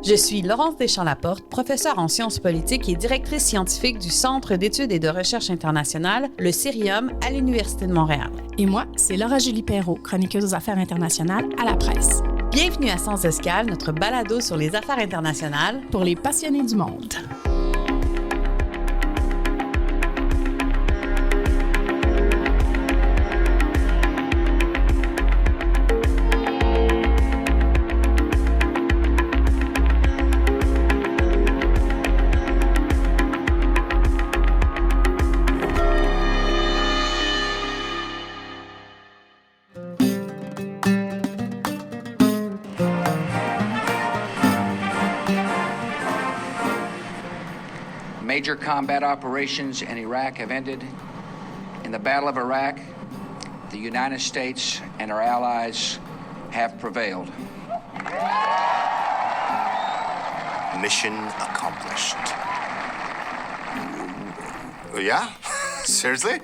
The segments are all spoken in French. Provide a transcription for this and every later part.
Je suis Laurence Deschamps-Laporte, professeure en sciences politiques et directrice scientifique du Centre d'études et de recherche internationale, le CIRIUM, à l'Université de Montréal. Et moi, c'est Laura-Julie Perrault, chroniqueuse aux affaires internationales à la presse. Bienvenue à Sans Escale, notre balado sur les affaires internationales pour les passionnés du monde. Major combat operations in Iraq have ended. In the Battle of Iraq, the United States and our allies have prevailed. Mission accomplished. Yeah? Seriously?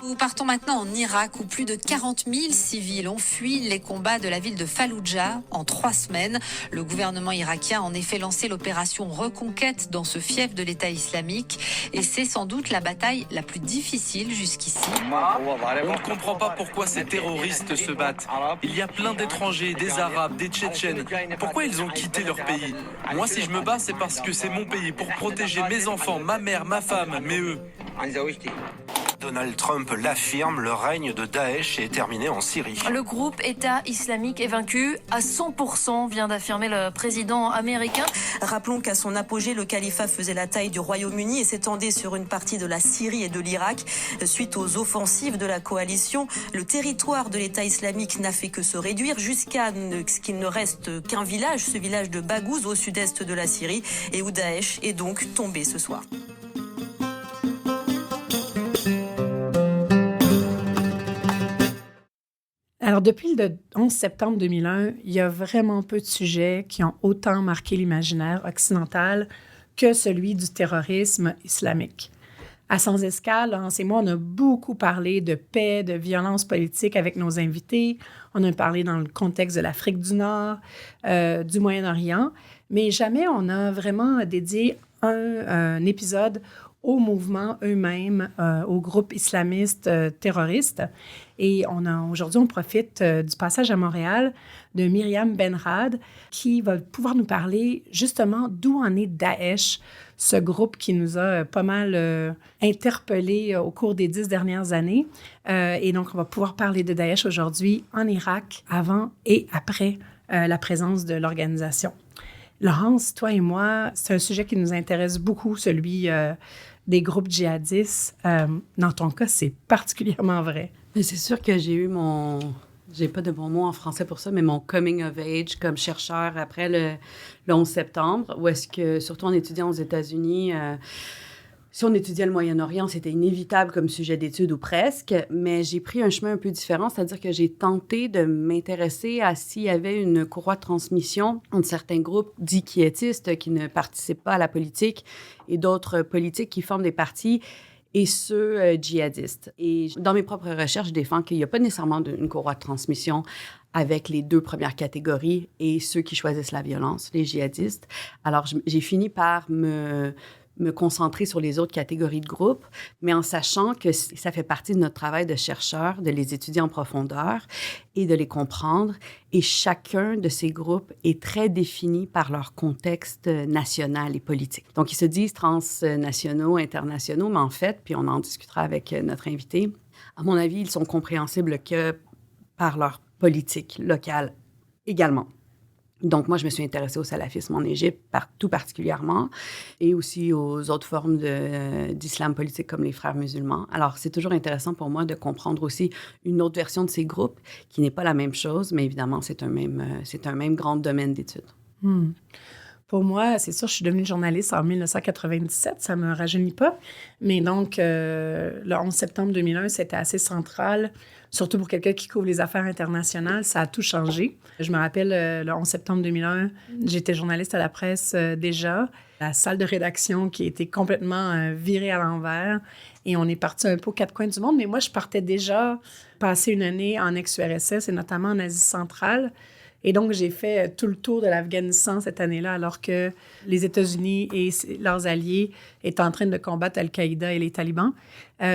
Nous partons maintenant en Irak où plus de 40 000 civils ont fui les combats de la ville de Falloujah en 3 semaines. Le gouvernement irakien a en effet lancé l'opération Reconquête dans ce fief de l'État islamique et c'est sans doute la bataille la plus difficile jusqu'ici. On ne comprend pas pourquoi ces terroristes se battent. Il y a plein d'étrangers, des Arabes, des Tchétchènes. Pourquoi ils ont quitté leur pays? Moi, si je me bats, c'est parce que c'est mon pays, pour protéger mes enfants, ma mère, ma femme, mais eux. Donald Trump l'affirme, le règne de Daesh est terminé en Syrie. Le groupe État islamique est vaincu à 100%, vient d'affirmer le président américain. Rappelons qu'à son apogée, le califat faisait la taille du Royaume-Uni et s'étendait sur une partie de la Syrie et de l'Irak. Suite aux offensives de la coalition, le territoire de l'État islamique n'a fait que se réduire jusqu'à ce qu'il ne reste qu'un village, ce village de Baghouz au sud-est de la Syrie, et où Daesh est donc tombé ce soir. Alors, depuis le 11 septembre 2001, il y a vraiment peu de sujets qui ont autant marqué l'imaginaire occidental que celui du terrorisme islamique. À Sans Escale, Laurence et moi, on a beaucoup parlé de paix, de violence politique avec nos invités. On a parlé dans le contexte de l'Afrique du Nord, du Moyen-Orient, mais jamais on a vraiment dédié un épisode aux mouvements eux-mêmes, aux groupes islamistes terroristes. Et aujourd'hui, on profite du passage à Montréal de Myriam Benrad, qui va pouvoir nous parler justement d'où en est Daesh, ce groupe qui nous a pas mal interpellés au cours des 10 dernières années. Et donc, on va pouvoir parler de Daesh aujourd'hui en Irak, avant et après la présence de l'organisation. Laurence, toi et moi, c'est un sujet qui nous intéresse beaucoup, celui des groupes djihadistes. Dans ton cas, c'est particulièrement vrai. Mais c'est sûr que j'ai pas de bon mot en français pour ça, mais mon coming of age comme chercheur après le 11 septembre, où est-ce que, surtout en étudiant aux États-Unis, si on étudiait le Moyen-Orient, c'était inévitable comme sujet d'étude ou presque, mais j'ai pris un chemin un peu différent, c'est-à-dire que j'ai tenté de m'intéresser à s'il y avait une courroie de transmission entre certains groupes dits quiétistes qui ne participent pas à la politique et d'autres politiques qui forment des partis et ceux djihadistes. Et dans mes propres recherches, je défends qu'il n'y a pas nécessairement une courroie de transmission avec les 2 premières catégories et ceux qui choisissent la violence, les djihadistes. Alors, j'ai fini par me concentrer sur les autres catégories de groupes, mais en sachant que ça fait partie de notre travail de chercheur, de les étudier en profondeur et de les comprendre. Et chacun de ces groupes est très défini par leur contexte national et politique. Donc, ils se disent transnationaux, internationaux, mais en fait, puis on en discutera avec notre invité, à mon avis, ils sont compréhensibles que par leur politique locale également. Donc, moi, je me suis intéressée au salafisme en Égypte, tout particulièrement, et aussi aux autres formes d'islam politique comme les frères musulmans. Alors, c'est toujours intéressant pour moi de comprendre aussi une autre version de ces groupes qui n'est pas la même chose, mais évidemment, c'est un même grand domaine d'études. Pour moi, c'est sûr, je suis devenue journaliste en 1997, ça ne me rajeunit pas. Mais donc, le 11 septembre 2001, c'était assez central, surtout pour quelqu'un qui couvre les affaires internationales. Ça a tout changé. Je me rappelle, le 11 septembre 2001, j'étais journaliste à la presse déjà. La salle de rédaction qui a été complètement virée à l'envers. Et on est parti un peu aux 4 coins du monde. Mais moi, je partais déjà passer une année en ex-URSS et notamment en Asie centrale. Et donc, j'ai fait tout le tour de l'Afghanistan cette année-là, alors que les États-Unis et leurs alliés étaient en train de combattre Al-Qaïda et les talibans.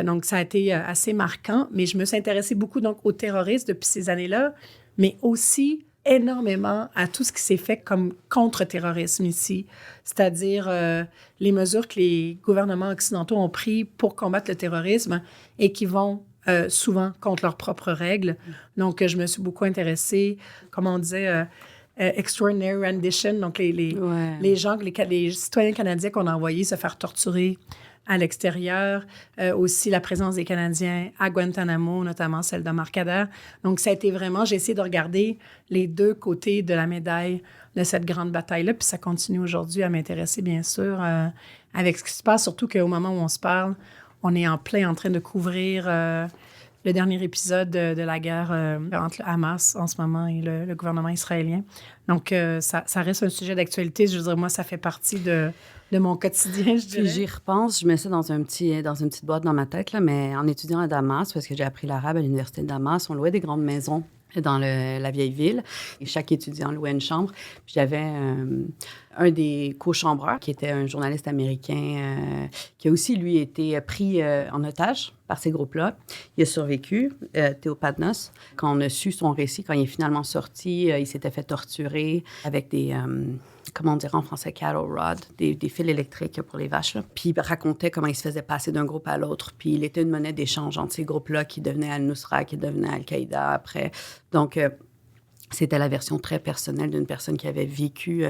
Donc, ça a été assez marquant. Mais je me suis intéressée beaucoup donc, aux terroristes depuis ces années-là, mais aussi énormément à tout ce qui s'est fait comme contre-terrorisme ici, c'est-à-dire les mesures que les gouvernements occidentaux ont prises pour combattre le terrorisme et qui vont souvent contre leurs propres règles. Donc, je me suis beaucoup intéressée, comme on disait, extraordinary rendition, donc les gens, les citoyens canadiens qu'on a envoyés se faire torturer à l'extérieur, aussi la présence des Canadiens à Guantanamo, notamment celle d'Omar Khadr. Donc, ça a été vraiment, j'ai essayé de regarder les deux côtés de la médaille de cette grande bataille-là, puis ça continue aujourd'hui à m'intéresser, bien sûr, avec ce qui se passe, surtout qu'au moment où on se parle, on est en plein en train de couvrir le dernier épisode de la guerre entre le Hamas en ce moment et le gouvernement israélien. Donc, ça reste un sujet d'actualité. Je veux dire, moi, ça fait partie de mon quotidien, je dirais. Puis j'y repense, je mets ça dans une petite boîte dans ma tête, là, mais en étudiant à Damas, parce que j'ai appris l'arabe à l'université de Damas, on louait des grandes maisons dans la vieille ville. Et chaque étudiant louait une chambre. Puis j'avais un des co-chambreurs, qui était un journaliste américain, qui a aussi, lui, été pris en otage par ces groupes-là. Il a survécu, Théo Padnos. Quand on a su son récit, quand il est finalement sorti, il s'était fait torturer avec des... comment on dirait en français, cattle rod, des fils électriques pour les vaches. Là. Puis il racontait comment il se faisait passer d'un groupe à l'autre. Puis il était une monnaie d'échange entre ces groupes-là qui devenaient Al-Nusra, qui devenaient Al-Qaïda après. Donc, c'était la version très personnelle d'une personne qui avait vécu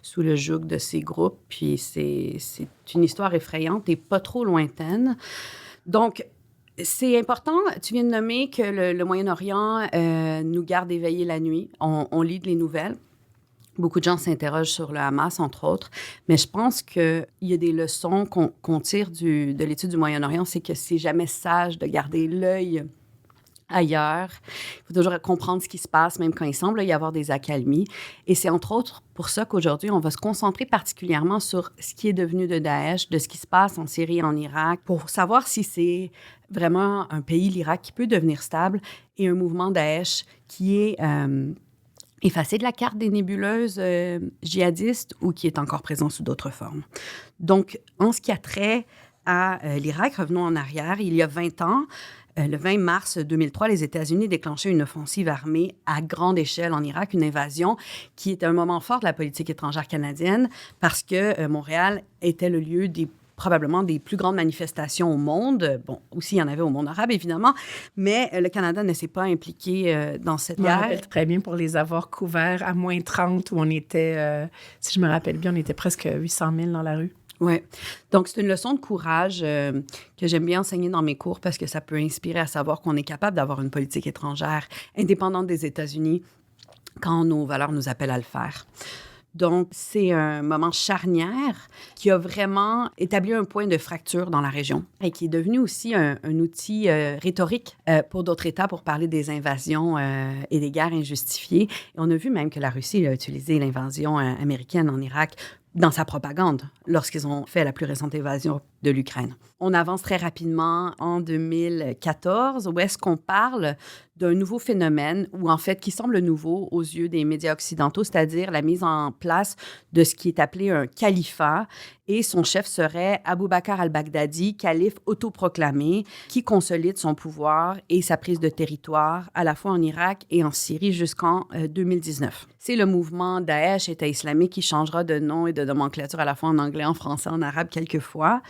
sous le joug de ces groupes. Puis c'est une histoire effrayante et pas trop lointaine. Donc, c'est important, tu viens de nommer que le Moyen-Orient nous garde éveillés la nuit. On lit les nouvelles. Beaucoup de gens s'interrogent sur le Hamas, entre autres, mais je pense qu'il y a des leçons qu'on tire de l'étude du Moyen-Orient, c'est que c'est jamais sage de garder l'œil ailleurs. Il faut toujours comprendre ce qui se passe, même quand il semble y avoir des accalmies. Et c'est entre autres pour ça qu'aujourd'hui, on va se concentrer particulièrement sur ce qui est devenu de Daesh, de ce qui se passe en Syrie et en Irak, pour savoir si c'est vraiment un pays, l'Irak, qui peut devenir stable et un mouvement Daesh qui est... effacé de la carte des nébuleuses djihadistes ou qui est encore présent sous d'autres formes. Donc, en ce qui a trait à l'Irak, revenons en arrière, il y a 20 ans, le 20 mars 2003, les États-Unis déclenchaient une offensive armée à grande échelle en Irak, une invasion qui était un moment fort de la politique étrangère canadienne parce que Montréal était le lieu probablement des plus grandes manifestations au monde. Bon, aussi, il y en avait au monde arabe, évidemment, mais le Canada ne s'est pas impliqué dans cette guerre. Je me rappelle très bien pour les avoir couverts à moins 30, où on était, si je me rappelle bien, on était presque 800 000 dans la rue. Oui. Donc, c'est une leçon de courage que j'aime bien enseigner dans mes cours parce que ça peut inspirer à savoir qu'on est capable d'avoir une politique étrangère indépendante des États-Unis quand nos valeurs nous appellent à le faire. Donc, c'est un moment charnière qui a vraiment établi un point de fracture dans la région et qui est devenu aussi un outil rhétorique pour d'autres États pour parler des invasions et des guerres injustifiées. Et on a vu même que la Russie a utilisé l'invasion américaine en Irak dans sa propagande lorsqu'ils ont fait la plus récente invasion de l'Ukraine. On avance très rapidement en 2014, où est-ce qu'on parle d'un nouveau phénomène, ou en fait qui semble nouveau aux yeux des médias occidentaux, c'est-à-dire la mise en place de ce qui est appelé un califat, et son chef serait Abou Bakr al-Baghdadi, calife autoproclamé, qui consolide son pouvoir et sa prise de territoire à la fois en Irak et en Syrie jusqu'en 2019. C'est le mouvement Daesh, État islamique, qui changera de nom et de nomenclature à la fois en anglais, en français, en arabe quelquefois.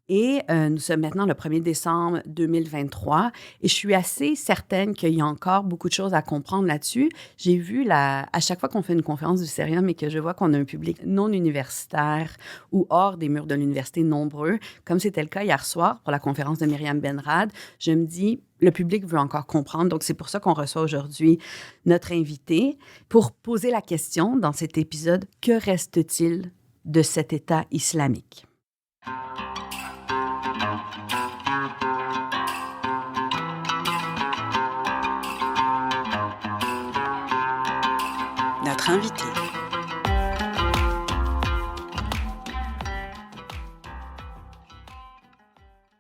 Et nous sommes maintenant le 1er décembre 2023 et je suis assez certaine qu'il y a encore beaucoup de choses à comprendre là-dessus. J'ai vu, à chaque fois qu'on fait une conférence du Cerium et que je vois qu'on a un public non universitaire ou hors des murs de l'université nombreux, comme c'était le cas hier soir pour la conférence de Myriam Benrad, je me dis, le public veut encore comprendre. Donc, c'est pour ça qu'on reçoit aujourd'hui notre invité pour poser la question dans cet épisode, que reste-t-il de cet État islamique? Notre invité.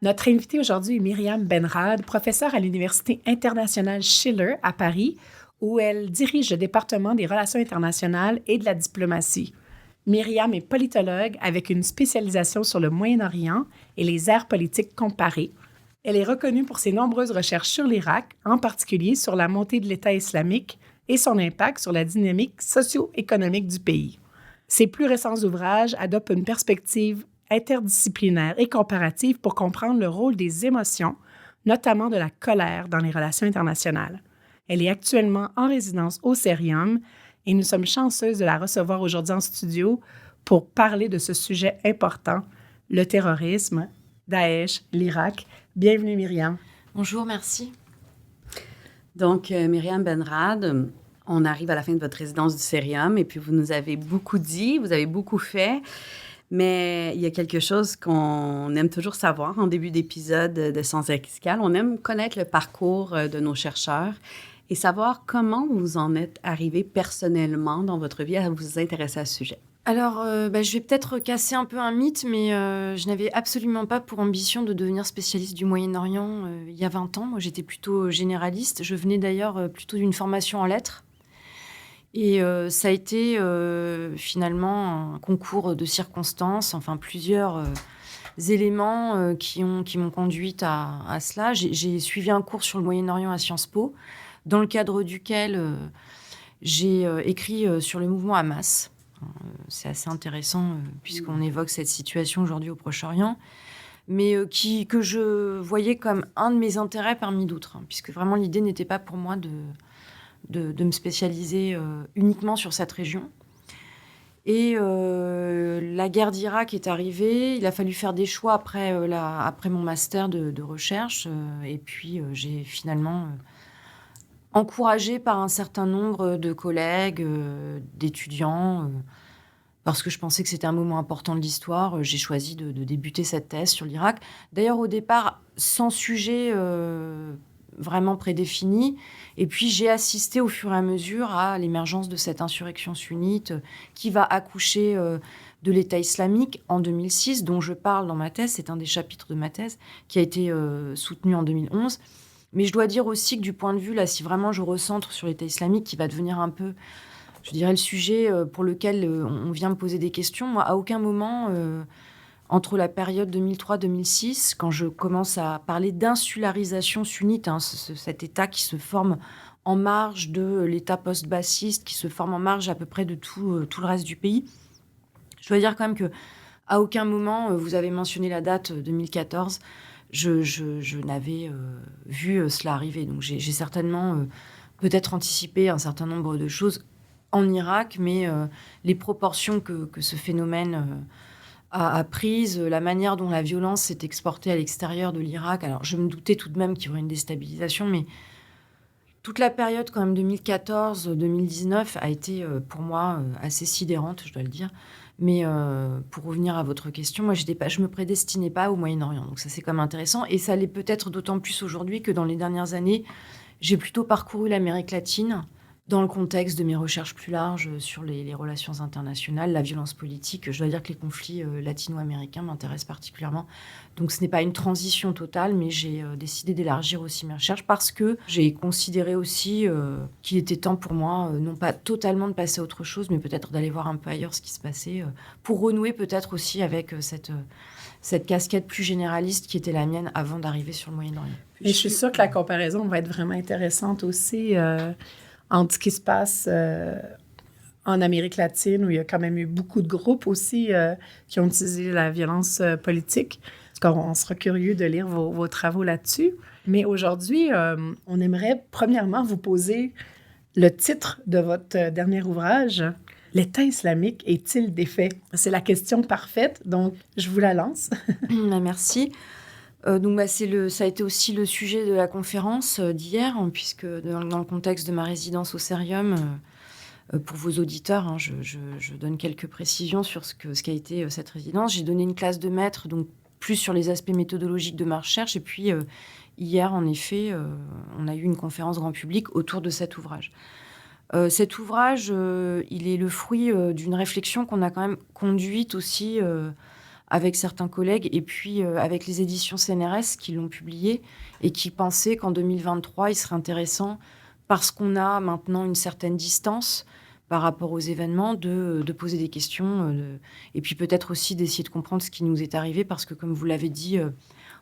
Notre invitée aujourd'hui est Myriam Benrad, professeure à l'Université internationale Schiller à Paris, où elle dirige le département des relations internationales et de la diplomatie. Myriam est politologue avec une spécialisation sur le Moyen-Orient et les aires politiques comparées. Elle est reconnue pour ses nombreuses recherches sur l'Irak, en particulier sur la montée de l'État islamique et son impact sur la dynamique socio-économique du pays. Ses plus récents ouvrages adoptent une perspective interdisciplinaire et comparative pour comprendre le rôle des émotions, notamment de la colère dans les relations internationales. Elle est actuellement en résidence au Cerium et nous sommes chanceuses de la recevoir aujourd'hui en studio pour parler de ce sujet important, le terrorisme, Daesh, l'Irak. Bienvenue, Myriam. Bonjour, merci. Donc, Myriam Benrad, on arrive à la fin de votre résidence du Cerium et puis vous nous avez beaucoup dit, vous avez beaucoup fait, mais il y a quelque chose qu'on aime toujours savoir en début d'épisode de Sens Escale. On aime connaître le parcours de nos chercheurs et savoir comment vous en êtes arrivé personnellement dans votre vie à vous intéresser à ce sujet. Alors, je vais peut-être casser un peu un mythe, mais je n'avais absolument pas pour ambition de devenir spécialiste du Moyen-Orient il y a 20 ans. Moi, j'étais plutôt généraliste. Je venais d'ailleurs plutôt d'une formation en lettres. Et ça a été finalement un concours de circonstances, enfin plusieurs éléments qui m'ont conduite à cela. J'ai suivi un cours sur le Moyen-Orient à Sciences Po, dans le cadre duquel j'ai écrit sur le mouvement Hamas. C'est assez intéressant puisqu'on évoque cette situation aujourd'hui au Proche-Orient, mais que je voyais comme un de mes intérêts parmi d'autres, puisque vraiment l'idée n'était pas pour moi de me spécialiser uniquement sur cette région. Et la guerre d'Irak est arrivée, il a fallu faire des choix après mon master de recherche, et puis j'ai finalement... encouragée par un certain nombre de collègues, d'étudiants, parce que je pensais que c'était un moment important de l'histoire, j'ai choisi de débuter cette thèse sur l'Irak. D'ailleurs, au départ, sans sujet vraiment prédéfini. Et puis, j'ai assisté au fur et à mesure à l'émergence de cette insurrection sunnite qui va accoucher de l'État islamique en 2006, dont je parle dans ma thèse. C'est un des chapitres de ma thèse qui a été soutenu en 2011. Mais je dois dire aussi que du point de vue, là, si vraiment je recentre sur l'État islamique, qui va devenir un peu, je dirais, le sujet pour lequel on vient me poser des questions, moi, à aucun moment, entre la période 2003-2006, quand je commence à parler d'insularisation sunnite, cet État qui se forme en marge de l'État post-bassiste, qui se forme en marge à peu près de tout le reste du pays, je dois dire quand même qu'à aucun moment, vous avez mentionné la date 2014, je n'avais vu cela arriver. Donc j'ai certainement peut-être anticipé un certain nombre de choses en Irak, mais les proportions que ce phénomène a prises, la manière dont la violence s'est exportée à l'extérieur de l'Irak. Alors je me doutais tout de même qu'il y aurait une déstabilisation, mais toute la période quand même 2014-2019 a été pour moi assez sidérante, je dois le dire. Mais pour revenir à votre question, moi, je me prédestinais pas au Moyen-Orient. Donc ça, c'est quand même intéressant. Et ça l'est peut-être d'autant plus aujourd'hui que dans les dernières années, j'ai plutôt parcouru l'Amérique latine dans le contexte de mes recherches plus larges sur les relations internationales, la violence politique. Je dois dire que les conflits latino-américains m'intéressent particulièrement. Donc ce n'est pas une transition totale, mais j'ai décidé d'élargir aussi mes recherches parce que j'ai considéré aussi qu'il était temps pour moi, non pas totalement de passer à autre chose, mais peut-être d'aller voir un peu ailleurs ce qui se passait, pour renouer peut-être aussi avec cette casquette plus généraliste qui était la mienne avant d'arriver sur le Moyen-Orient. Et je suis sûre que la comparaison va être vraiment intéressante aussi entre ce qui se passe en Amérique latine, où il y a quand même eu beaucoup de groupes aussi qui ont utilisé la violence politique. On sera curieux de lire vos travaux là-dessus. Mais aujourd'hui, on aimerait premièrement vous poser le titre de votre dernier ouvrage. « L'État islamique est-il défait ?» C'est la question parfaite, donc je vous la lance. Merci. Donc, ça a été aussi le sujet de la conférence d'hier, puisque dans le contexte de ma résidence au Cerium, pour vos auditeurs, je donne quelques précisions sur ce qu'a été cette résidence. J'ai donné une classe de maître, donc plus sur les aspects méthodologiques de ma recherche. Et puis, hier, en effet, on a eu une conférence grand public autour de cet ouvrage. Cet ouvrage, il est le fruit d'une réflexion qu'on a quand même conduite aussi avec certains collègues et puis avec les éditions CNRS qui l'ont publié et qui pensaient qu'en 2023, il serait intéressant parce qu'on a maintenant une certaine distance par rapport aux événements, de poser des questions, et puis peut-être aussi d'essayer de comprendre ce qui nous est arrivé, parce que comme vous l'avez dit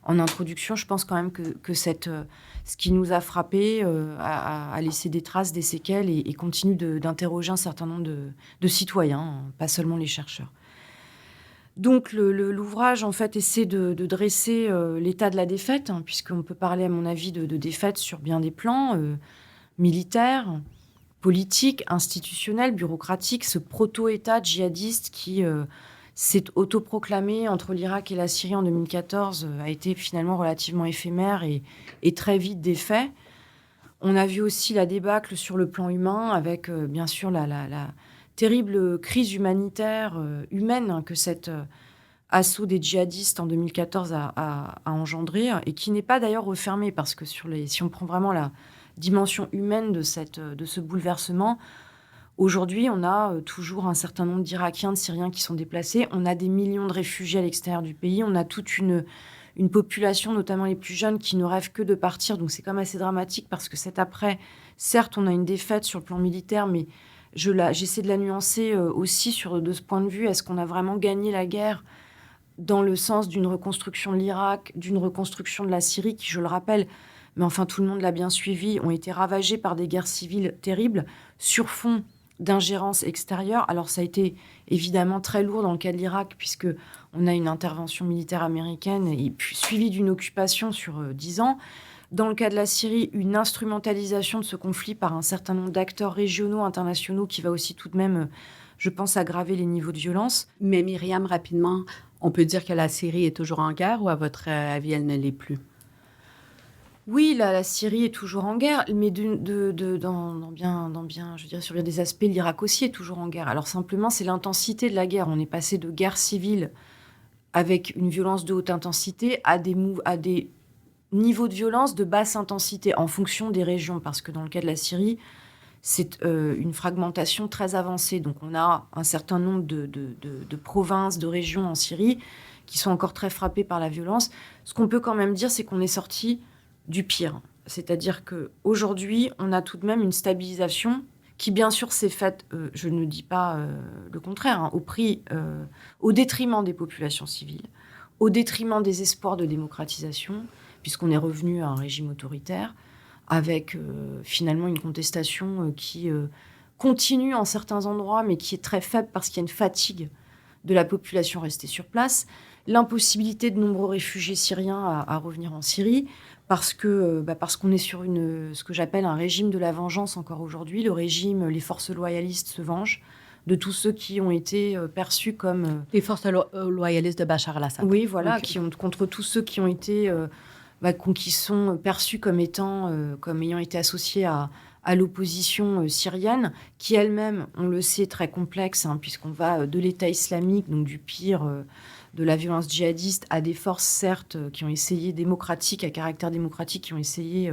en introduction, je pense quand même que ce qui nous a frappé a laissé des traces, des séquelles, et continue d'interroger un certain nombre de citoyens, hein, pas seulement les chercheurs. Donc l'ouvrage, en fait, essaie de dresser l'état de la défaite, hein, puisqu'on peut parler, à mon avis, de défaite sur bien des plans, militaires, politique, institutionnel, bureaucratique, ce proto-État djihadiste qui s'est autoproclamé entre l'Irak et la Syrie en 2014 a été finalement relativement éphémère et très vite défait. On a vu aussi la débâcle sur le plan humain avec bien sûr la terrible crise humanitaire, humaine, hein, que cet assaut des djihadistes en 2014 a engendré, et qui n'est pas d'ailleurs refermé, parce que si on prend vraiment la dimension humaine de ce bouleversement, aujourd'hui, on a toujours un certain nombre d'Irakiens, de Syriens qui sont déplacés. On a des millions de réfugiés à l'extérieur du pays. On a toute une population, notamment les plus jeunes, qui ne rêvent que de partir. Donc c'est quand même assez dramatique, parce que cet après, certes, on a une défaite sur le plan militaire, mais j'essaie de la nuancer aussi de ce point de vue. Est-ce qu'on a vraiment gagné la guerre dans le sens d'une reconstruction de l'Irak, d'une reconstruction de la Syrie, qui, je le rappelle, mais enfin tout le monde l'a bien suivi, ont été ravagés par des guerres civiles terribles sur fond d'ingérence extérieure. Alors ça a été évidemment très lourd dans le cas de l'Irak, puisqu'on a une intervention militaire américaine et puis suivie d'une occupation sur 10 ans. Dans le cas de la Syrie, une instrumentalisation de ce conflit par un certain nombre d'acteurs régionaux, internationaux, qui va aussi tout de même, je pense, aggraver les niveaux de violence. Mais Myriam, rapidement, on peut dire que la Syrie est toujours en guerre, ou à votre avis, elle ne l'est plus? Oui, la Syrie est toujours en guerre, mais dans bien, je dirais, sur bien des aspects, l'Irak aussi est toujours en guerre. Alors simplement, c'est l'intensité de la guerre. On est passé de guerre civile avec une violence de haute intensité à des niveaux de violence de basse intensité en fonction des régions, parce que dans le cas de la Syrie, c'est une fragmentation très avancée. Donc on a un certain nombre de provinces, de régions en Syrie qui sont encore très frappées par la violence. Ce qu'on peut quand même dire, c'est qu'on est sorti du pire. C'est-à-dire qu'aujourd'hui, on a tout de même une stabilisation qui, bien sûr, s'est faite, je ne dis pas le contraire, hein, au détriment des populations civiles, au détriment des espoirs de démocratisation, puisqu'on est revenu à un régime autoritaire, avec finalement une contestation qui continue en certains endroits, mais qui est très faible parce qu'il y a une fatigue de la population restée sur place, l'impossibilité de nombreux réfugiés syriens à revenir en Syrie, parce qu'on est sur ce que j'appelle un régime de la vengeance encore aujourd'hui. Les forces loyalistes se vengent de tous ceux qui ont été perçus comme... Les forces loyalistes de Bachar al-Assad. Oui, voilà, okay. Contre tous ceux qui ont été... qui sont perçus comme ayant été associés à l'opposition syrienne, qui elle-même, on le sait, très complexe, hein, puisqu'on va de l'État islamique, donc du pire de la violence djihadiste, à des forces, certes, qui ont essayé à caractère démocratique, qui ont essayé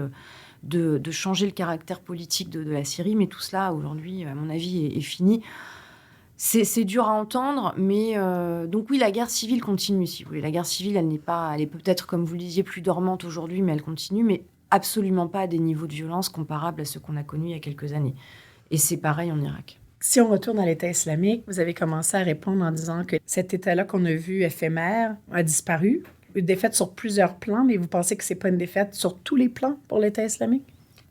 de changer le caractère politique de la Syrie. Mais tout cela, aujourd'hui, à mon avis, est fini. C'est dur à entendre, mais donc oui, la guerre civile continue, si vous voulez. La guerre civile, elle est peut-être, comme vous le disiez, plus dormante aujourd'hui, mais elle continue, mais absolument pas à des niveaux de violence comparables à ceux qu'on a connus il y a quelques années. Et c'est pareil en Irak. Si on retourne à l'État islamique, vous avez commencé à répondre en disant que cet État-là qu'on a vu éphémère a disparu. Une défaite sur plusieurs plans, mais vous pensez que c'est pas une défaite sur tous les plans pour l'État islamique?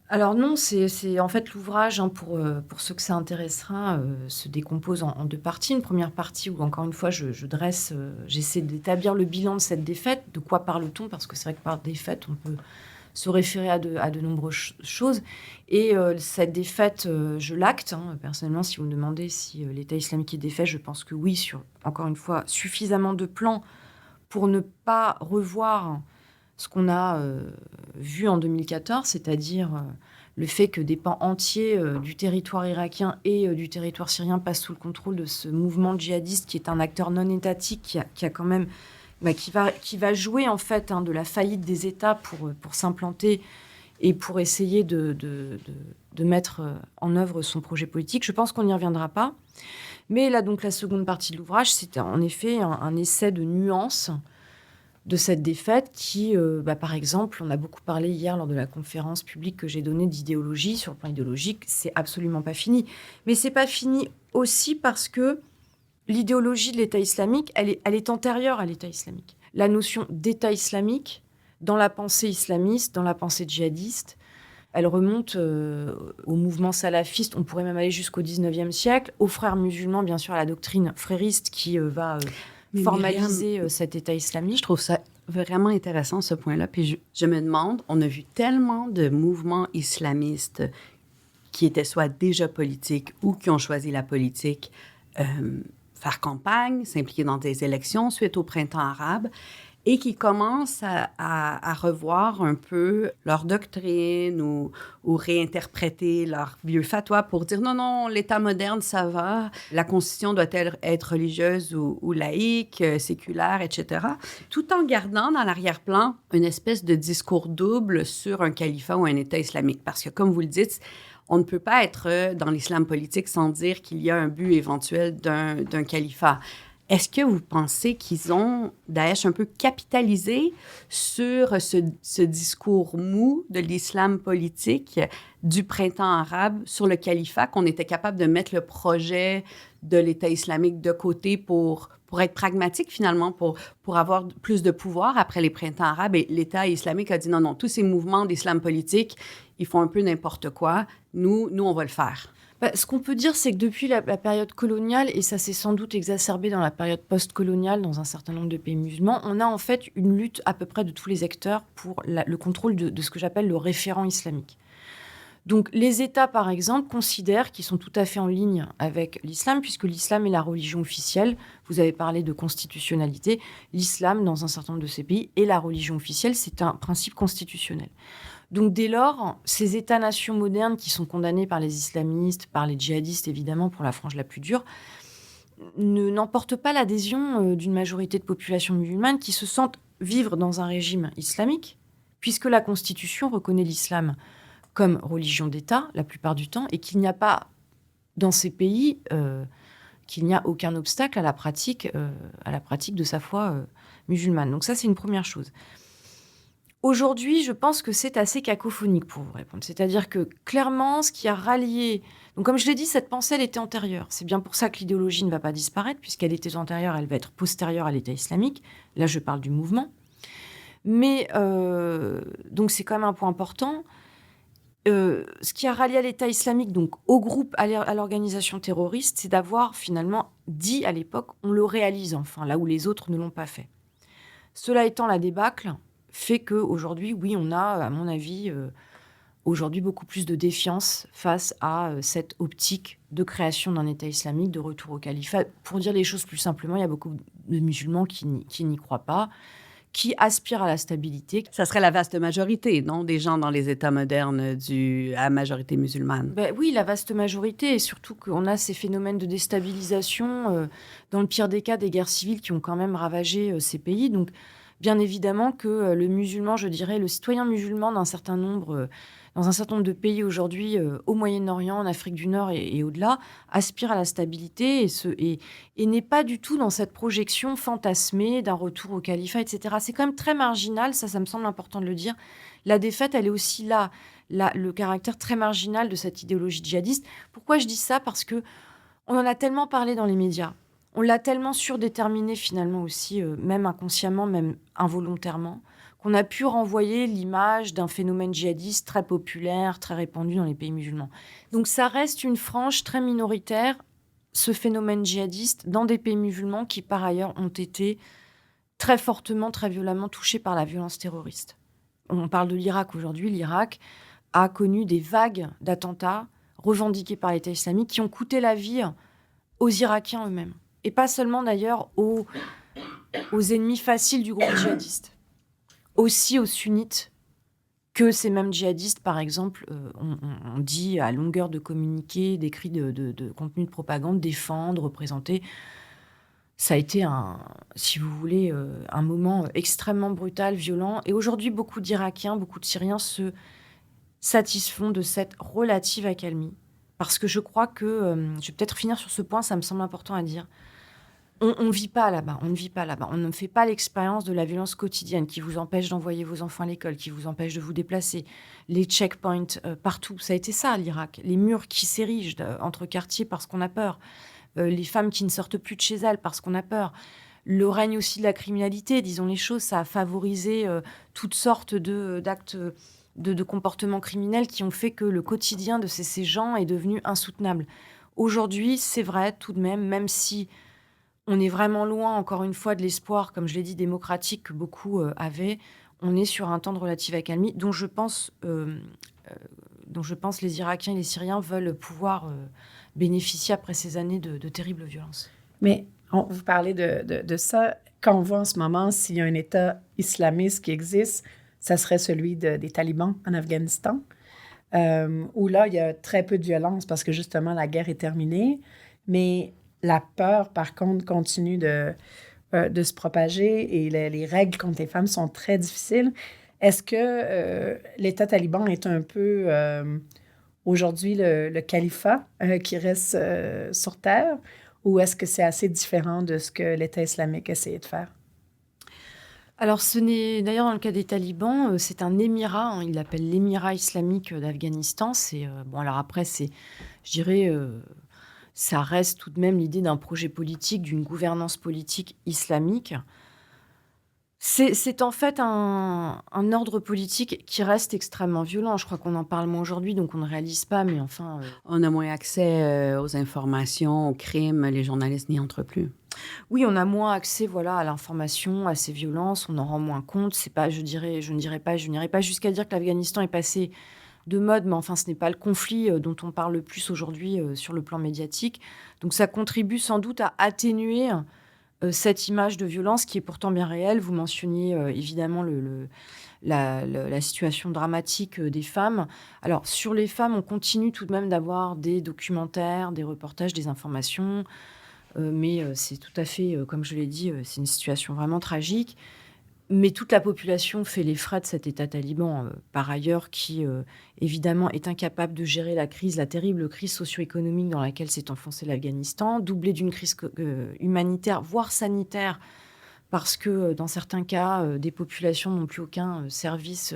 Alors non, c'est en fait l'ouvrage, hein, pour ceux que ça intéressera, se décompose en deux parties. Une première partie où, encore une fois, j'essaie d'établir le bilan de cette défaite. De quoi parle-t-on? Parce que c'est vrai que par défaite, on peut se référer à de nombreuses choses. Et cette défaite, je l'acte. Hein, personnellement, si vous me demandez si l'État islamique est défait, je pense que oui, sur, encore une fois, suffisamment de plans pour ne pas revoir ce qu'on a vu en 2014, c'est-à-dire le fait que des pans entiers du territoire irakien et du territoire syrien passent sous le contrôle de ce mouvement djihadiste qui est un acteur non étatique, qui a quand même, qui va jouer en fait, hein, de la faillite des États pour s'implanter et pour essayer de mettre en œuvre son projet politique. Je pense qu'on n'y reviendra pas. Mais là, donc, la seconde partie de l'ouvrage, c'est en effet un essai de nuance de cette défaite qui, par exemple, on a beaucoup parlé hier lors de la conférence publique que j'ai donnée d'idéologie. Sur le plan idéologique, c'est absolument pas fini. Mais c'est pas fini aussi parce que l'idéologie de l'État islamique, elle est antérieure à l'État islamique. La notion d'État islamique, dans la pensée islamiste, dans la pensée djihadiste, elle remonte au mouvement salafiste, on pourrait même aller jusqu'au 19e siècle, aux frères musulmans, bien sûr, à la doctrine frériste qui va formaliser cet État islamique. Je trouve ça vraiment intéressant, ce point-là. Puis je me demande, on a vu tellement de mouvements islamistes qui étaient soit déjà politiques ou qui ont choisi la politique, faire campagne, s'impliquer dans des élections suite au printemps arabe, et qui commencent à revoir un peu leur doctrine ou réinterpréter leur vieux fatwa pour dire non, l'État moderne, ça va, la Constitution doit-elle être religieuse ou laïque, séculaire, etc., tout en gardant dans l'arrière-plan une espèce de discours double sur un califat ou un État islamique. Parce que, comme vous le dites, on ne peut pas être dans l'islam politique sans dire qu'il y a un but éventuel d'un califat. Est-ce que vous pensez qu'ils ont, Daesh, un peu capitalisé sur ce discours mou de l'islam politique du printemps arabe sur le califat, qu'on était capable de mettre le projet de l'État islamique de côté pour être pragmatique, finalement, pour avoir plus de pouvoir après les printemps arabes? Et l'État islamique a dit non, tous ces mouvements d'islam politique, ils font un peu n'importe quoi. Nous, on va le faire. Ce qu'on peut dire, c'est que depuis la période coloniale, et ça s'est sans doute exacerbé dans la période post-coloniale dans un certain nombre de pays musulmans, on a en fait une lutte à peu près de tous les acteurs pour le contrôle de ce que j'appelle le référent islamique. Donc les États, par exemple, considèrent qu'ils sont tout à fait en ligne avec l'islam, puisque l'islam est la religion officielle. Vous avez parlé de constitutionnalité. L'islam, dans un certain nombre de ces pays, est la religion officielle. C'est un principe constitutionnel. Donc dès lors, ces États-nations modernes qui sont condamnés par les islamistes, par les djihadistes évidemment pour la frange la plus dure, n'emportent pas l'adhésion d'une majorité de populations musulmanes qui se sentent vivre dans un régime islamique, puisque la Constitution reconnaît l'islam comme religion d'État la plupart du temps et qu'il n'y a pas dans ces pays qu'il n'y a aucun obstacle à la pratique de sa foi musulmane. Donc ça, c'est une première chose. Aujourd'hui, je pense que c'est assez cacophonique pour vous répondre. C'est-à-dire que, clairement, ce qui a rallié... Donc, comme je l'ai dit, cette pensée, elle était antérieure. C'est bien pour ça que l'idéologie ne va pas disparaître, puisqu'elle était antérieure, elle va être postérieure à l'État islamique. Là, je parle du mouvement. Mais, donc, c'est quand même un point important. Ce qui a rallié à l'État islamique, donc au groupe, à l'organisation terroriste, c'est d'avoir finalement dit à l'époque, on le réalise enfin, là où les autres ne l'ont pas fait. Cela étant, la débâcle fait qu'aujourd'hui, oui, on a, à mon avis, aujourd'hui beaucoup plus de défiance face à cette optique de création d'un État islamique, de retour au califat. Pour dire les choses plus simplement, il y a beaucoup de musulmans qui n'y croient pas, qui aspirent à la stabilité. Ça serait la vaste majorité, non, des gens dans les États modernes à majorité musulmane? Oui, la vaste majorité, et surtout qu'on a ces phénomènes de déstabilisation, dans le pire des cas, des guerres civiles qui ont quand même ravagé ces pays. Donc, bien évidemment que le musulman, je dirais, le citoyen musulman dans un certain nombre de pays aujourd'hui, au Moyen-Orient, en Afrique du Nord et au-delà, aspire à la stabilité et n'est pas du tout dans cette projection fantasmée d'un retour au califat, etc. C'est quand même très marginal, ça me semble important de le dire. La défaite, elle est aussi là, le caractère très marginal de cette idéologie djihadiste. Pourquoi je dis ça? Parce que on en a tellement parlé dans les médias. On l'a tellement surdéterminé finalement aussi, même inconsciemment, même involontairement, qu'on a pu renvoyer l'image d'un phénomène djihadiste très populaire, très répandu dans les pays musulmans. Donc ça reste une frange très minoritaire, ce phénomène djihadiste, dans des pays musulmans qui par ailleurs ont été très fortement, très violemment touchés par la violence terroriste. On parle de l'Irak aujourd'hui. L'Irak a connu des vagues d'attentats revendiqués par l'État islamique qui ont coûté la vie aux Irakiens eux-mêmes. Et pas seulement d'ailleurs aux ennemis faciles du groupe djihadiste. Aussi aux sunnites, que ces mêmes djihadistes, par exemple, ont dit à longueur de communiqués, d'écrits de contenu de propagande, défendre, représenter. Ça a été, si vous voulez, un moment extrêmement brutal, violent. Et aujourd'hui, beaucoup d'Irakiens, beaucoup de Syriens se satisfont de cette relative accalmie. Parce que je crois que, je vais peut-être finir sur ce point, ça me semble important à dire. On ne vit pas là-bas, on ne vit pas là-bas. On ne fait pas l'expérience de la violence quotidienne qui vous empêche d'envoyer vos enfants à l'école, qui vous empêche de vous déplacer, les checkpoints partout. Ça a été ça, l'Irak. Les murs qui s'érigent entre quartiers parce qu'on a peur. Les femmes qui ne sortent plus de chez elles parce qu'on a peur. Le règne aussi de la criminalité, disons les choses, ça a favorisé toutes sortes d'actes, de comportements criminels qui ont fait que le quotidien de ces gens est devenu insoutenable. Aujourd'hui, c'est vrai, tout de même si on est vraiment loin, encore une fois, de l'espoir, comme je l'ai dit, démocratique que beaucoup avaient, on est sur un temps de relative accalmie dont je pense les Irakiens et les Syriens veulent pouvoir bénéficier après ces années de terribles violences. Mais vous parlez de ça. Quand on voit en ce moment s'il y a un État islamiste qui existe, ça serait celui des talibans en Afghanistan, où là, il y a très peu de violence parce que justement, la guerre est terminée. Mais la peur, par contre, continue de se propager et les règles contre les femmes sont très difficiles. Est-ce que l'État taliban est un peu aujourd'hui le califat qui reste sur terre ou est-ce que c'est assez différent de ce que l'État islamique essayait de faire? Alors, ce n'est d'ailleurs dans le cas des talibans, c'est un émirat, ils l'appellent l'émirat islamique d'Afghanistan. Alors après, je dirais, ça reste tout de même l'idée d'un projet politique, d'une gouvernance politique islamique. C'est en fait un ordre politique qui reste extrêmement violent. Je crois qu'on en parle moins aujourd'hui, donc on ne réalise pas, mais enfin... On a moins accès aux informations, aux crimes, les journalistes n'y entrent plus. Oui, on a moins accès à l'information, à ces violences, on en rend moins compte. Je n'irai pas jusqu'à dire que l'Afghanistan est passé de mode, mais enfin, ce n'est pas le conflit dont on parle le plus aujourd'hui sur le plan médiatique. Donc ça contribue sans doute à atténuer cette image de violence qui est pourtant bien réelle. Vous mentionniez évidemment la situation dramatique des femmes. Alors, sur les femmes, on continue tout de même d'avoir des documentaires, des reportages, des informations, mais c'est tout à fait, comme je l'ai dit, c'est une situation vraiment tragique. Mais toute la population fait les frais de cet État taliban, par ailleurs, qui évidemment est incapable de gérer la terrible crise socio-économique dans laquelle s'est enfoncé l'Afghanistan, doublée d'une crise humanitaire, voire sanitaire, parce que dans certains cas, des populations n'ont plus aucun service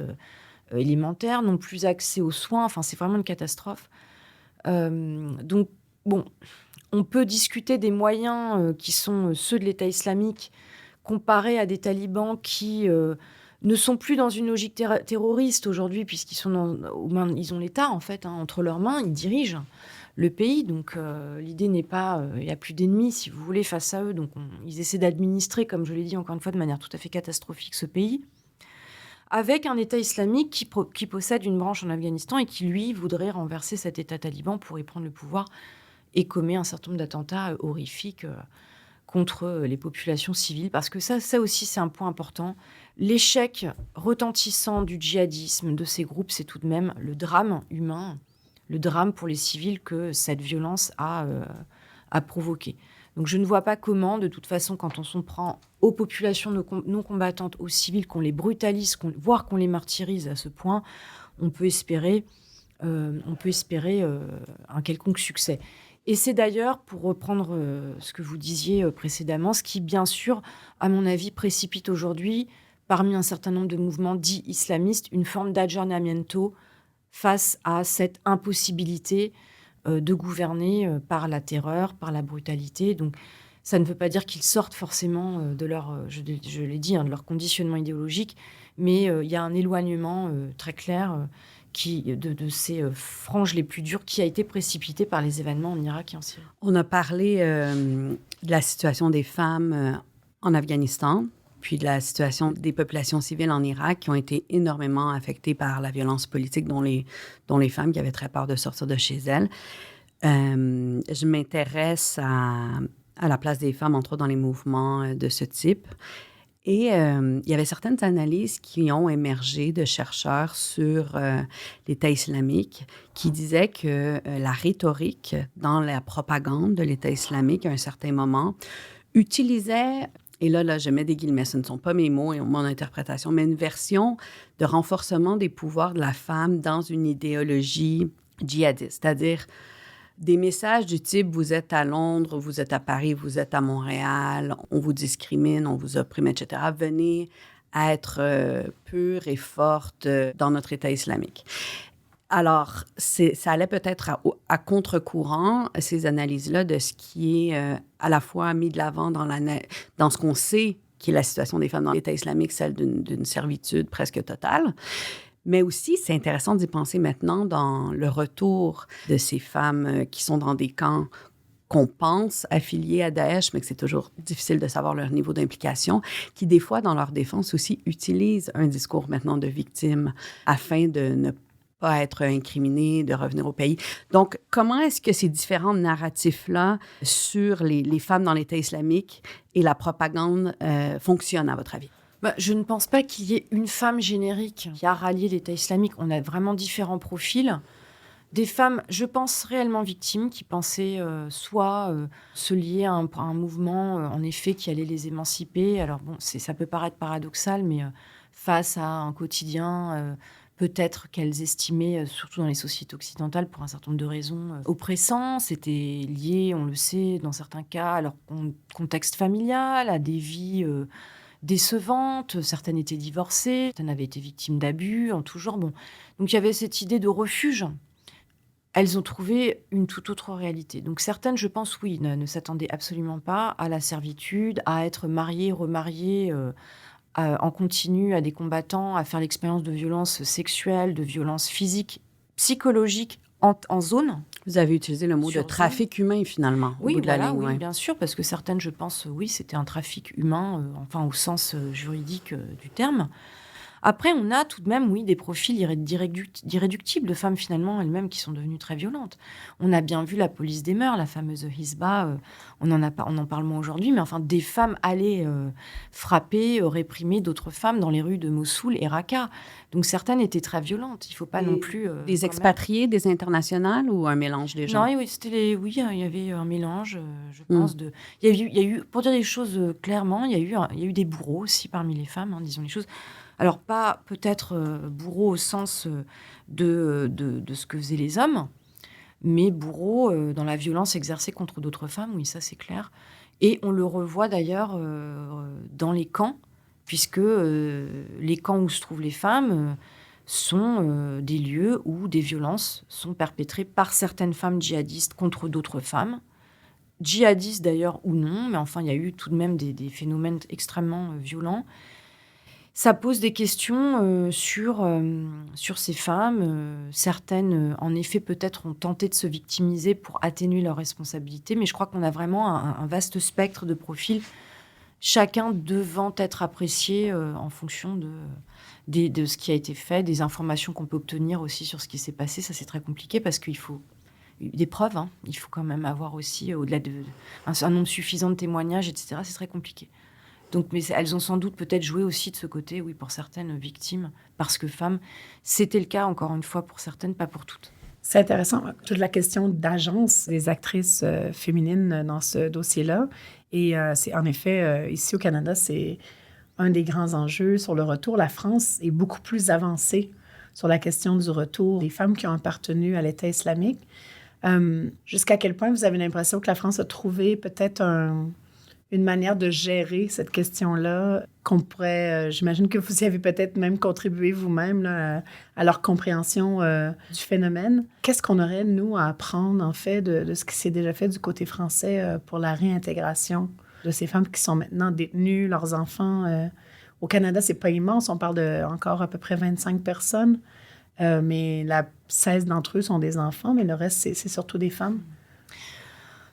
élémentaire, n'ont plus accès aux soins. Enfin, c'est vraiment une catastrophe. Donc, bon, on peut discuter des moyens qui sont ceux de l'État islamique, comparé à des talibans qui ne sont plus dans une logique terroriste aujourd'hui, puisqu'ils sont ils ont l'État, en fait, entre leurs mains, ils dirigent le pays. Donc, l'idée n'est pas... Il n'y a plus d'ennemis, si vous voulez, face à eux. Donc, ils essaient d'administrer, comme je l'ai dit encore une fois, de manière tout à fait catastrophique, ce pays, avec un État islamique qui possède une branche en Afghanistan et qui, lui, voudrait renverser cet État taliban pour y prendre le pouvoir et commet un certain nombre d'attentats horrifiques contre les populations civiles, parce que ça aussi, c'est un point important. L'échec retentissant du djihadisme, de ces groupes, c'est tout de même le drame humain, le drame pour les civils que cette violence a provoqué. Donc je ne vois pas comment, de toute façon, quand on s'en prend aux populations non combattantes, aux civils, qu'on les brutalise, voire qu'on les martyrise à ce point, on peut espérer un quelconque succès. Et c'est d'ailleurs, pour reprendre ce que vous disiez précédemment, ce qui, bien sûr, à mon avis, précipite aujourd'hui, parmi un certain nombre de mouvements dits islamistes, une forme d'aggiornamento face à cette impossibilité de gouverner par la terreur, par la brutalité. Donc, ça ne veut pas dire qu'ils sortent forcément de leur, je l'ai dit, de leur conditionnement idéologique, mais il y a un éloignement très clair de ces franges les plus dures qui a été précipité par les événements en Irak et en Syrie. On a parlé de la situation des femmes en Afghanistan, puis de la situation des populations civiles en Irak qui ont été énormément affectées par la violence politique dont les femmes qui avaient très peur de sortir de chez elles. Je m'intéresse à la place des femmes, entre autres, dans les mouvements de ce type. Et il y avait certaines analyses qui ont émergé de chercheurs sur l'État islamique qui disaient que la rhétorique dans la propagande de l'État islamique, à un certain moment, utilisait, et là, je mets des guillemets, ce ne sont pas mes mots et mon interprétation, mais une version de renforcement des pouvoirs de la femme dans une idéologie djihadiste, c'est-à-dire Des messages du type « vous êtes à Londres, vous êtes à Paris, vous êtes à Montréal, on vous discrimine, on vous opprime, etc. » venaient à être pures et fortes dans notre État islamique. Alors, ça allait peut-être à contre-courant, ces analyses-là, de ce qui est à la fois mis de l'avant dans ce qu'on sait qui est la situation des femmes dans l'État islamique, celle d'une servitude presque totale. Mais aussi, c'est intéressant d'y penser maintenant dans le retour de ces femmes qui sont dans des camps qu'on pense affiliés à Daesh, mais que c'est toujours difficile de savoir leur niveau d'implication, qui des fois, dans leur défense aussi, utilisent un discours maintenant de victime afin de ne pas être incriminés, de revenir au pays. Donc, comment est-ce que ces différents narratifs-là sur les femmes dans l'État islamique et la propagande fonctionnent, à votre avis? Je ne pense pas qu'il y ait une femme générique qui a rallié l'État islamique. On a vraiment différents profils. Des femmes, je pense, réellement victimes, qui pensaient soit se lier à un mouvement, en effet, qui allait les émanciper. Alors bon, ça peut paraître paradoxal, mais face à un quotidien, peut-être qu'elles estimaient, surtout dans les sociétés occidentales, pour un certain nombre de raisons, oppressant. C'était lié, on le sait, dans certains cas, à leur contexte familial, à des vies décevantes, certaines étaient divorcées, certaines avaient été victimes d'abus, en tout genre. Bon. Donc il y avait cette idée de refuge. Elles ont trouvé une toute autre réalité. Donc certaines, je pense, oui, ne s'attendaient absolument pas à la servitude, à être mariées, remariées en continu à des combattants, à faire l'expérience de violences sexuelles, de violences physiques, psychologiques en zone. Vous avez utilisé le mot de trafic humain, finalement, oui, au bout de la ligne. Oui, bien sûr, parce que certaines, je pense, oui, c'était un trafic humain, enfin, au sens juridique du terme. Après, on a tout de même, oui, des profils d'irréductibles de femmes, finalement, elles-mêmes, qui sont devenues très violentes. On a bien vu la police des mœurs, la fameuse Hisba, on en parle moins aujourd'hui, mais enfin, des femmes allaient frapper, réprimer d'autres femmes dans les rues de Mossoul et Raqqa. Donc, certaines étaient très violentes. Il ne faut pas non plus... des expatriés, des internationales ou un mélange des gens? Non, oui, il y avait un mélange, je pense. Il y a eu, pour dire les choses clairement, il y a eu des bourreaux aussi parmi les femmes, disons les choses. Alors, pas peut-être bourreaux au sens de ce que faisaient les hommes, mais bourreaux dans la violence exercée contre d'autres femmes, oui, ça c'est clair. Et on le revoit d'ailleurs dans les camps, puisque les camps où se trouvent les femmes sont des lieux où des violences sont perpétrées par certaines femmes djihadistes contre d'autres femmes. Djihadistes d'ailleurs ou non, mais enfin il y a eu tout de même des phénomènes extrêmement violents. Ça pose des questions sur ces femmes. Certaines, en effet, peut-être ont tenté de se victimiser pour atténuer leurs responsabilités, mais je crois qu'on a vraiment un vaste spectre de profils, chacun devant être apprécié en fonction de ce qui a été fait, des informations qu'on peut obtenir aussi sur ce qui s'est passé. Ça, c'est très compliqué parce qu'il faut des preuves. Il faut quand même avoir aussi, au-delà un nombre suffisant de témoignages, etc. C'est très compliqué. Donc, mais elles ont sans doute peut-être joué aussi de ce côté, oui, pour certaines victimes, parce que femmes, c'était le cas, encore une fois, pour certaines, pas pour toutes. C'est intéressant, toute la question d'agence des actrices féminines dans ce dossier-là. Et c'est en effet, ici au Canada, c'est un des grands enjeux sur le retour. La France est beaucoup plus avancée sur la question du retour des femmes qui ont appartenu à l'État islamique. Jusqu'à quel point vous avez l'impression que la France a trouvé peut-être une manière de gérer cette question-là qu'on pourrait... j'imagine que vous y avez peut-être même contribué vous-même là, à leur compréhension du phénomène. Qu'est-ce qu'on aurait, nous, à apprendre, en fait, de ce qui s'est déjà fait du côté français pour la réintégration de ces femmes qui sont maintenant détenues, leurs enfants? Au Canada, c'est pas immense. On parle de encore à peu près 25 personnes, mais 16 d'entre eux sont des enfants, mais le reste, c'est surtout des femmes.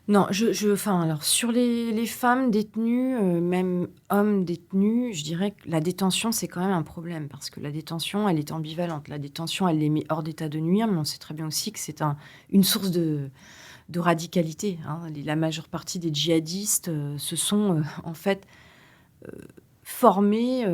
Non, alors, sur les femmes détenues, même hommes détenus, je dirais que la détention, c'est quand même un problème, parce que la détention, elle est ambivalente. La détention, elle les met hors d'état de nuire, mais on sait très bien aussi que c'est une source de radicalité. La majeure partie des djihadistes se sont, en fait, formés,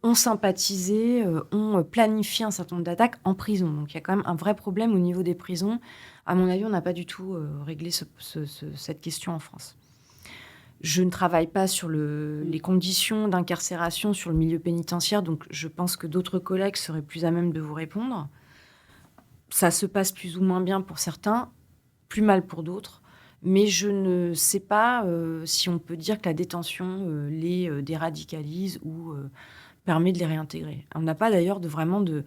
ont sympathisé, ont planifié un certain nombre d'attaques en prison. Donc, il y a quand même un vrai problème au niveau des prisons. À mon avis, on n'a pas du tout réglé cette question en France. Je ne travaille pas sur les conditions d'incarcération sur le milieu pénitentiaire, donc je pense que d'autres collègues seraient plus à même de vous répondre. Ça se passe plus ou moins bien pour certains. plus mal pour d'autres. Mais je ne sais pas si on peut dire que la détention les déradicalise ou permet de les réintégrer. On n'a pas d'ailleurs vraiment de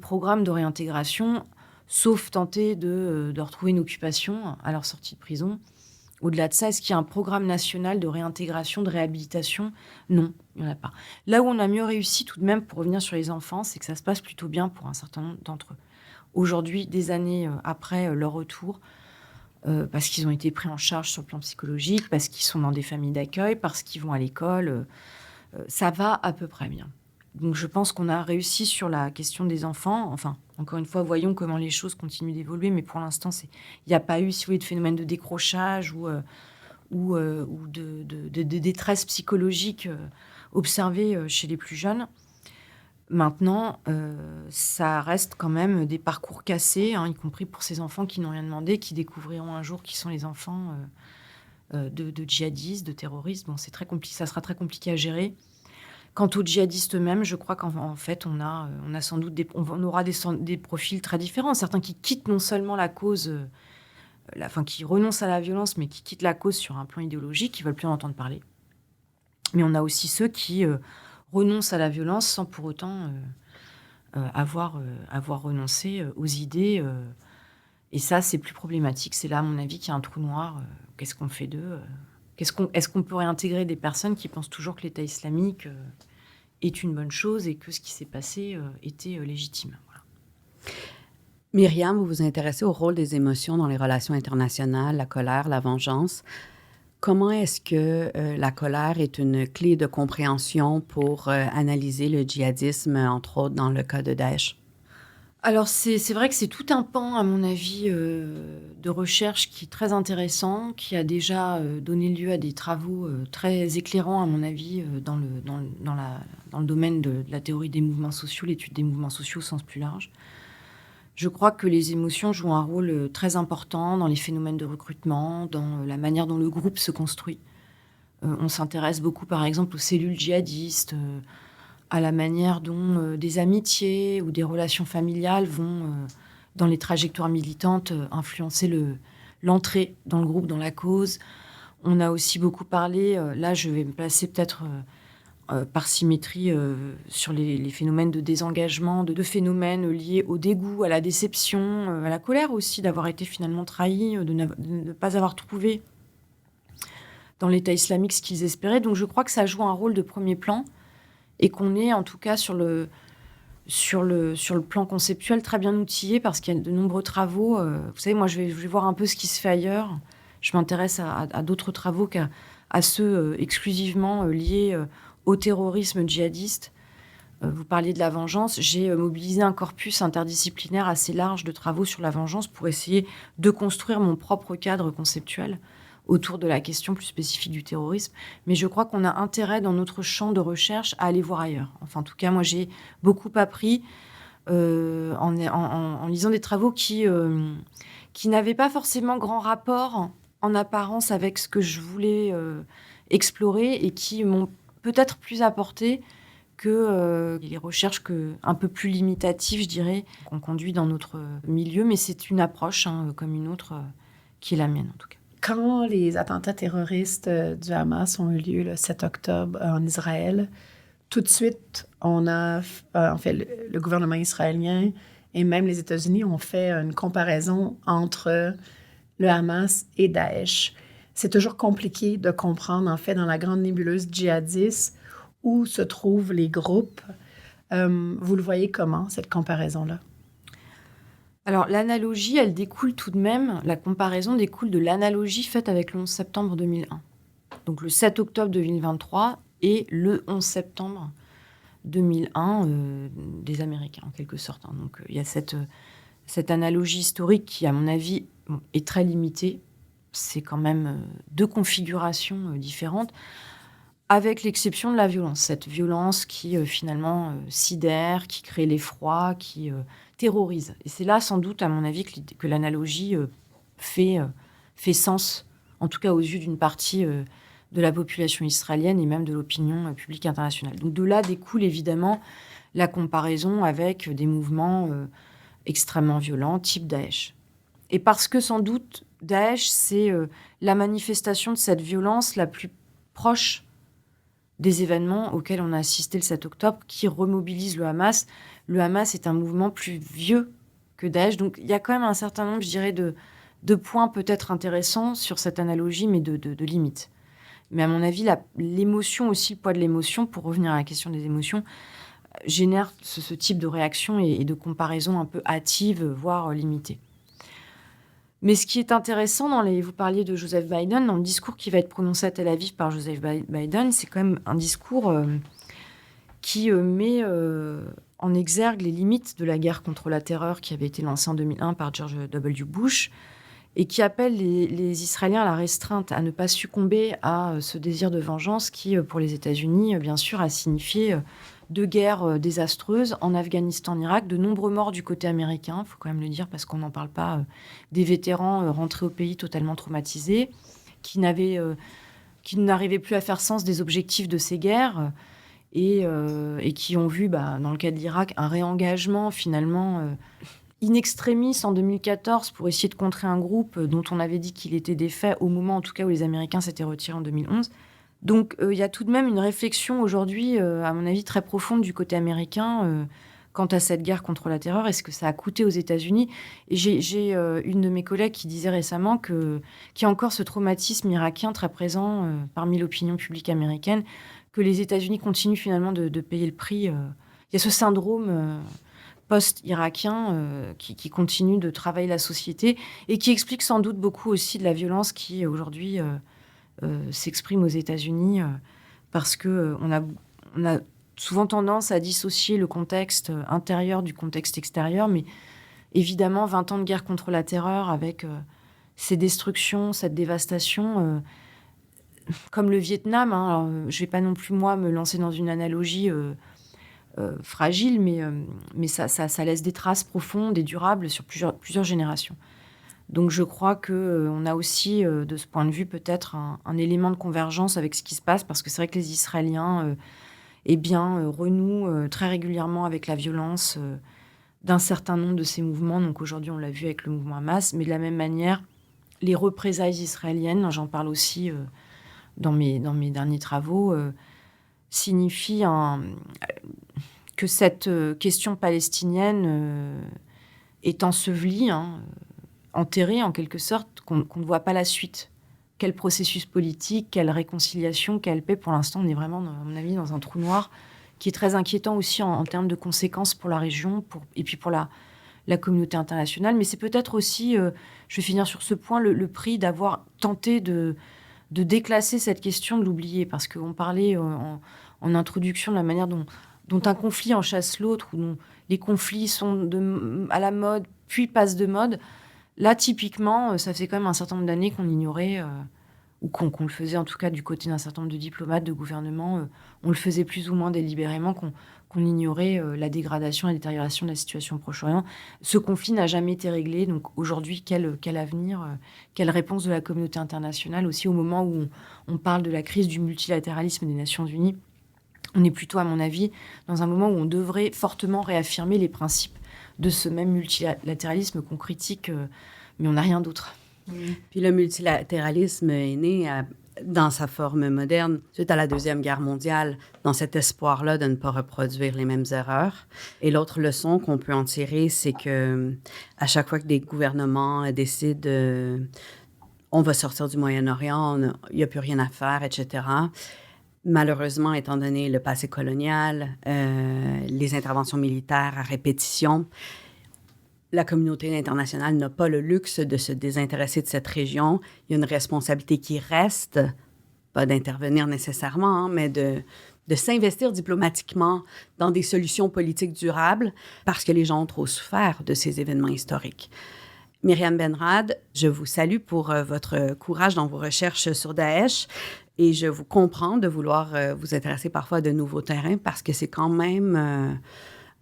programme de réintégration, sauf tenter de retrouver une occupation à leur sortie de prison. Au-delà de ça, est-ce qu'il y a un programme national de réintégration, de réhabilitation ? Non, il n'y en a pas. Là où on a mieux réussi tout de même, pour revenir sur les enfants, c'est que ça se passe plutôt bien pour un certain nombre d'entre eux. Aujourd'hui, des années après leur retour, parce qu'ils ont été pris en charge sur le plan psychologique, parce qu'ils sont dans des familles d'accueil, parce qu'ils vont à l'école, ça va à peu près bien. Donc je pense qu'on a réussi sur la question des enfants. Enfin, encore une fois, voyons comment les choses continuent d'évoluer, mais pour l'instant, il n'y a pas eu, si vous voulez, de phénomène de décrochage ou de détresse psychologique observée chez les plus jeunes. Maintenant, ça reste quand même des parcours cassés, y compris pour ces enfants qui n'ont rien demandé, qui découvriront un jour qui sont les enfants de djihadistes, de terroristes. Bon, c'est très compliqué, ça sera très compliqué à gérer. Quant aux djihadistes eux-mêmes, je crois qu'en fait, on a sans doute on aura des profils très différents. Certains qui quittent non seulement la cause, qui renoncent à la violence, mais qui quittent la cause sur un plan idéologique, qui ne veulent plus en entendre parler. Mais on a aussi ceux qui renoncent à la violence sans pour autant avoir renoncé aux idées. Et ça, c'est plus problématique. C'est là, à mon avis, qu'il y a un trou noir. Qu'est-ce qu'on fait d'eux ? Est-ce qu'on peut réintégrer des personnes qui pensent toujours que l'État islamique est une bonne chose et que ce qui s'est passé était légitime ? Voilà. Myriam, vous vous intéressez au rôle des émotions dans les relations internationales, la colère, la vengeance. Comment est-ce que la colère est une clé de compréhension pour analyser le djihadisme, entre autres dans le cas de Daesh? Alors, c'est vrai que c'est tout un pan, à mon avis, de recherche qui est très intéressant, qui a déjà donné lieu à des travaux très éclairants, à mon avis, dans le domaine de la théorie des mouvements sociaux, l'étude des mouvements sociaux au sens plus large. Je crois que les émotions jouent un rôle très important dans les phénomènes de recrutement, dans la manière dont le groupe se construit. On s'intéresse beaucoup, par exemple, aux cellules djihadistes, à la manière dont des amitiés ou des relations familiales vont, dans les trajectoires militantes, influencer l'entrée dans le groupe, dans la cause. On a aussi beaucoup parlé, là je vais me placer peut-être par symétrie sur les phénomènes de désengagement, de phénomènes liés au dégoût, à la déception, à la colère aussi, d'avoir été finalement trahis, de ne pas avoir trouvé dans l'État islamique ce qu'ils espéraient. Donc je crois que ça joue un rôle de premier plan, et qu'on est en tout cas sur le plan conceptuel très bien outillé, parce qu'il y a de nombreux travaux. Vous savez, moi je vais voir un peu ce qui se fait ailleurs. Je m'intéresse à d'autres travaux qu'à ceux exclusivement liés au terrorisme djihadiste. Vous parliez de la vengeance. J'ai mobilisé un corpus interdisciplinaire assez large de travaux sur la vengeance pour essayer de construire mon propre cadre conceptuel autour de la question plus spécifique du terrorisme. Mais je crois qu'on a intérêt, dans notre champ de recherche, à aller voir ailleurs. Enfin, en tout cas, moi, j'ai beaucoup appris en lisant des travaux qui n'avaient pas forcément grand rapport, en apparence, avec ce que je voulais explorer, et qui m'ont peut-être plus apporté que les recherches un peu plus limitatives, je dirais, qu'on conduit dans notre milieu. Mais c'est une approche, comme une autre, qui est la mienne, en tout cas. Quand les attentats terroristes du Hamas ont eu lieu le 7 octobre en Israël, tout de suite, on a, le gouvernement israélien et même les États-Unis ont fait une comparaison entre le Hamas et Daesh. C'est toujours compliqué de comprendre, en fait, dans la grande nébuleuse djihadiste, où se trouvent les groupes. Vous le voyez comment, cette comparaison-là? Alors, l'analogie, elle découle tout de même, la comparaison découle de l'analogie faite avec le 11 septembre 2001. Donc, le 7 octobre 2023 et le 11 septembre 2001 des Américains, en quelque sorte. Donc, il y a cette analogie historique qui, à mon avis, est très limitée. C'est quand même deux configurations différentes, avec l'exception de la violence. Cette violence qui, finalement, sidère, qui crée l'effroi, qui terrorise. Et c'est là, sans doute, à mon avis, que l'analogie fait sens, en tout cas aux yeux d'une partie de la population israélienne et même de l'opinion publique internationale. Donc de là découle évidemment la comparaison avec des mouvements extrêmement violents, type Daesh. Et parce que sans doute, Daesh, c'est la manifestation de cette violence la plus proche des événements auxquels on a assisté le 7 octobre, qui remobilise le Hamas. Le Hamas est un mouvement plus vieux que Daesh. Donc, il y a quand même un certain nombre, je dirais, de points peut-être intéressants sur cette analogie, mais de limites. Mais à mon avis, l'émotion aussi, le poids de l'émotion, pour revenir à la question des émotions, génère ce type de réaction et de comparaison un peu hâtive, voire limitée. Mais ce qui est intéressant, vous parliez de Joseph Biden, dans le discours qui va être prononcé à Tel Aviv par Joseph Biden, c'est quand même un discours qui met en exergue les limites de la guerre contre la terreur qui avait été lancée en 2001 par George W. Bush et qui appelle les Israéliens à la restreinte, à ne pas succomber à ce désir de vengeance qui, pour les États-Unis, bien sûr, a signifié de guerres désastreuses en Afghanistan, en Irak, de nombreux morts du côté américain, il faut quand même le dire parce qu'on n'en parle pas, des vétérans rentrés au pays totalement traumatisés, qui n'arrivaient plus à faire sens des objectifs de ces guerres et qui ont vu, dans le cas de l'Irak, un réengagement finalement in extremis en 2014 pour essayer de contrer un groupe dont on avait dit qu'il était défait au moment en tout cas où les Américains s'étaient retirés en 2011. Donc, il y a tout de même une réflexion aujourd'hui, à mon avis, très profonde du côté américain quant à cette guerre contre la terreur et ce que ça a coûté aux États-Unis. Et j'ai une de mes collègues qui disait récemment qu'il y a encore ce traumatisme irakien très présent parmi l'opinion publique américaine, que les États-Unis continuent finalement de payer le prix. Il y a ce syndrome post-irakien qui continue de travailler la société et qui explique sans doute beaucoup aussi de la violence qui, aujourd'hui... s'exprime aux États-Unis parce qu'on a souvent tendance à dissocier le contexte intérieur du contexte extérieur, mais évidemment, 20 ans de guerre contre la terreur avec ces destructions, cette dévastation, comme le Vietnam, alors, je ne vais pas non plus, moi, me lancer dans une analogie fragile, mais ça laisse des traces profondes et durables sur plusieurs générations. Donc, je crois qu'on a aussi, de ce point de vue, peut-être un élément de convergence avec ce qui se passe, parce que c'est vrai que les Israéliens renouent très régulièrement avec la violence d'un certain nombre de ces mouvements. Donc, aujourd'hui, on l'a vu avec le mouvement Hamas, mais de la même manière, les représailles israéliennes, j'en parle aussi dans mes derniers travaux, signifient que cette question palestinienne est ensevelie, enterrée en quelque sorte, qu'on ne voit pas la suite. Quel processus politique, quelle réconciliation, quelle paix. Pour l'instant, on est vraiment, à mon avis, dans un trou noir qui est très inquiétant aussi en termes de conséquences pour la région et puis pour la communauté internationale. Mais c'est peut-être aussi, je vais finir sur ce point, le prix d'avoir tenté de déclasser cette question, de l'oublier. Parce qu'on parlait en introduction de la manière dont un conflit en chasse l'autre, ou dont les conflits sont à la mode, puis passent de mode. Là, typiquement, ça fait quand même un certain nombre d'années qu'on ignorait, ou qu'on le faisait en tout cas du côté d'un certain nombre de diplomates, de gouvernements, on le faisait plus ou moins délibérément, qu'on ignorait la dégradation, la détérioration de la situation au Proche-Orient. Ce conflit n'a jamais été réglé, donc aujourd'hui, quel avenir, quelle réponse de la communauté internationale, aussi au moment où on parle de la crise du multilatéralisme des Nations Unies. On est plutôt, à mon avis, dans un moment où on devrait fortement réaffirmer les principes de ce même multilatéralisme qu'on critique, mais on n'a rien d'autre. Puis le multilatéralisme est né dans sa forme moderne suite à la Deuxième Guerre mondiale, dans cet espoir-là de ne pas reproduire les mêmes erreurs. Et l'autre leçon qu'on peut en tirer, c'est que à chaque fois que des gouvernements décident on va sortir du Moyen-Orient, il n'y a plus rien à faire, etc., malheureusement, étant donné le passé colonial, les interventions militaires à répétition, la communauté internationale n'a pas le luxe de se désintéresser de cette région. Il y a une responsabilité qui reste, pas d'intervenir nécessairement, mais de s'investir diplomatiquement dans des solutions politiques durables parce que les gens ont trop souffert de ces événements historiques. Myriam Benrad, je vous salue pour votre courage dans vos recherches sur Daesh. Et je vous comprends de vouloir vous intéresser parfois à de nouveaux terrains parce que c'est quand même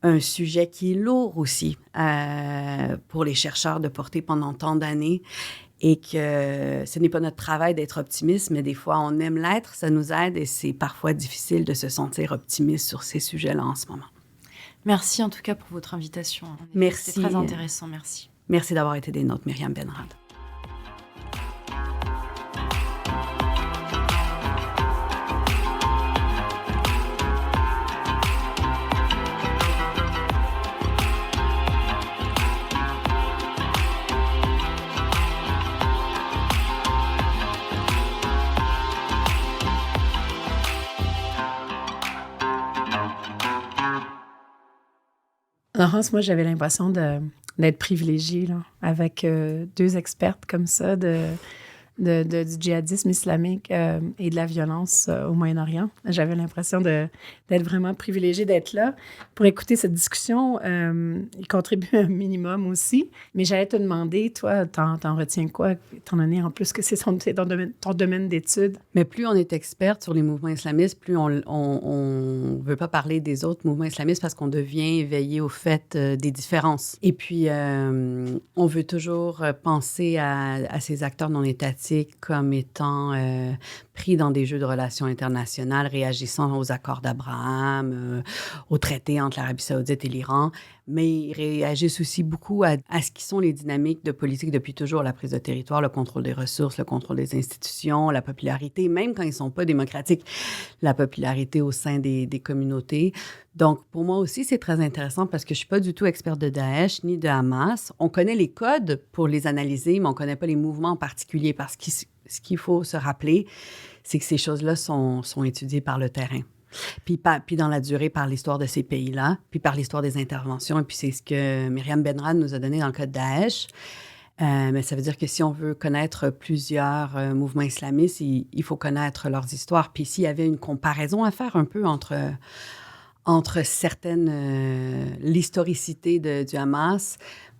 un sujet qui est lourd aussi pour les chercheurs de porter pendant tant d'années et que ce n'est pas notre travail d'être optimiste, mais des fois on aime l'être, ça nous aide et c'est parfois difficile de se sentir optimiste sur ces sujets-là en ce moment. Merci en tout cas pour votre invitation. Merci. C'est très intéressant, merci. Merci d'avoir été des nôtres, Myriam Benrad. Laurence, moi, j'avais l'impression d'être privilégiée là, avec deux expertes comme ça du djihadisme islamique et de la violence au Moyen-Orient. J'avais l'impression d'être vraiment privilégiée d'être là pour écouter cette discussion. Il contribue un minimum aussi. Mais j'allais te demander, toi, t'en retiens quoi, étant donné en plus que c'est ton domaine d'études? Mais plus on est experte sur les mouvements islamistes, plus on veut pas parler des autres mouvements islamistes parce qu'on devient éveillé au fait des différences. Et puis, on veut toujours penser à ces acteurs non étatiques comme étant pris dans des jeux de relations internationales, réagissant aux accords d'Abraham, aux traités entre l'Arabie saoudite et l'Iran, mais ils réagissent aussi beaucoup à ce qui sont les dynamiques de politique depuis toujours, la prise de territoire, le contrôle des ressources, le contrôle des institutions, la popularité, même quand ils ne sont pas démocratiques, la popularité au sein des communautés. Donc, pour moi aussi, c'est très intéressant parce que je ne suis pas du tout experte de Daesh ni de Hamas. On connaît les codes pour les analyser, mais on ne connaît pas les mouvements en particulier parce que ce qu'il faut se rappeler, c'est que ces choses-là sont étudiées par le terrain. Puis dans la durée, par l'histoire de ces pays-là, puis par l'histoire des interventions. Et puis c'est ce que Myriam Benrad nous a donné dans le cas de Daesh. Mais ça veut dire que si on veut connaître plusieurs mouvements islamistes, il faut connaître leurs histoires. Puis s'il y avait une comparaison à faire un peu entre l'historicité du Hamas,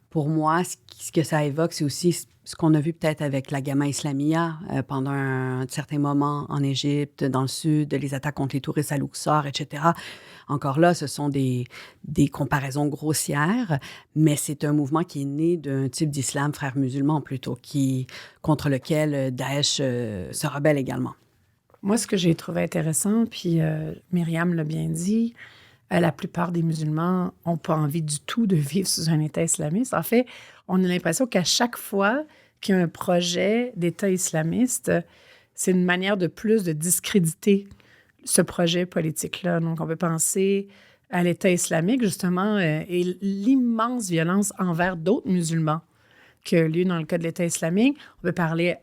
pour moi, ce que ça évoque, c'est aussi ce qu'on a vu peut-être avec la Gamma Islamia pendant un certain moment en Égypte, dans le sud, les attaques contre les touristes à Luxor, etc. Encore là, ce sont des comparaisons grossières, mais c'est un mouvement qui est né d'un type d'islam frère musulman plutôt, contre lequel Daesh se rebelle également. Moi, ce que j'ai trouvé intéressant, puis Myriam l'a bien dit, la plupart des musulmans n'ont pas envie du tout de vivre sous un État islamiste. En fait, on a l'impression qu'à chaque fois qu'il y a un projet d'État islamiste, c'est une manière de plus de discréditer ce projet politique-là. Donc, on peut penser à l'État islamique, justement, et l'immense violence envers d'autres musulmans qui a lieu dans le cas de l'État islamique. On peut parler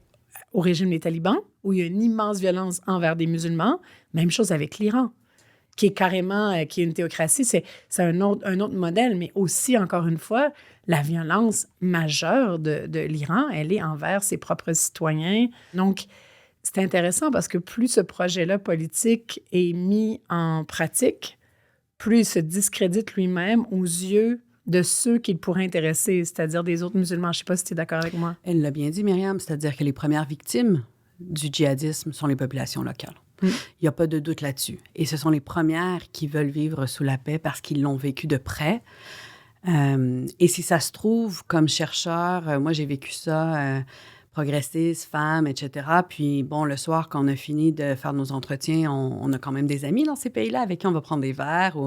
au régime des talibans, où il y a une immense violence envers des musulmans. Même chose avec l'Iran, qui est carrément, qui est une théocratie, c'est un autre modèle, mais aussi, encore une fois, la violence majeure de l'Iran, elle est envers ses propres citoyens. Donc, c'est intéressant parce que plus ce projet-là politique est mis en pratique, plus il se discrédite lui-même aux yeux de ceux qu'il pourrait intéresser, c'est-à-dire des autres musulmans. Je ne sais pas si tu es d'accord avec moi. Elle l'a bien dit, Myriam, c'est-à-dire que les premières victimes du djihadisme sont les populations locales. Il n'y a pas de doute là-dessus. Et ce sont les premières qui veulent vivre sous la paix parce qu'ils l'ont vécu de près. Et si ça se trouve, comme chercheur, moi j'ai vécu ça, progressiste, femme, etc. Puis bon, le soir, quand on a fini de faire nos entretiens, on a quand même des amis dans ces pays-là avec qui on va prendre des verres.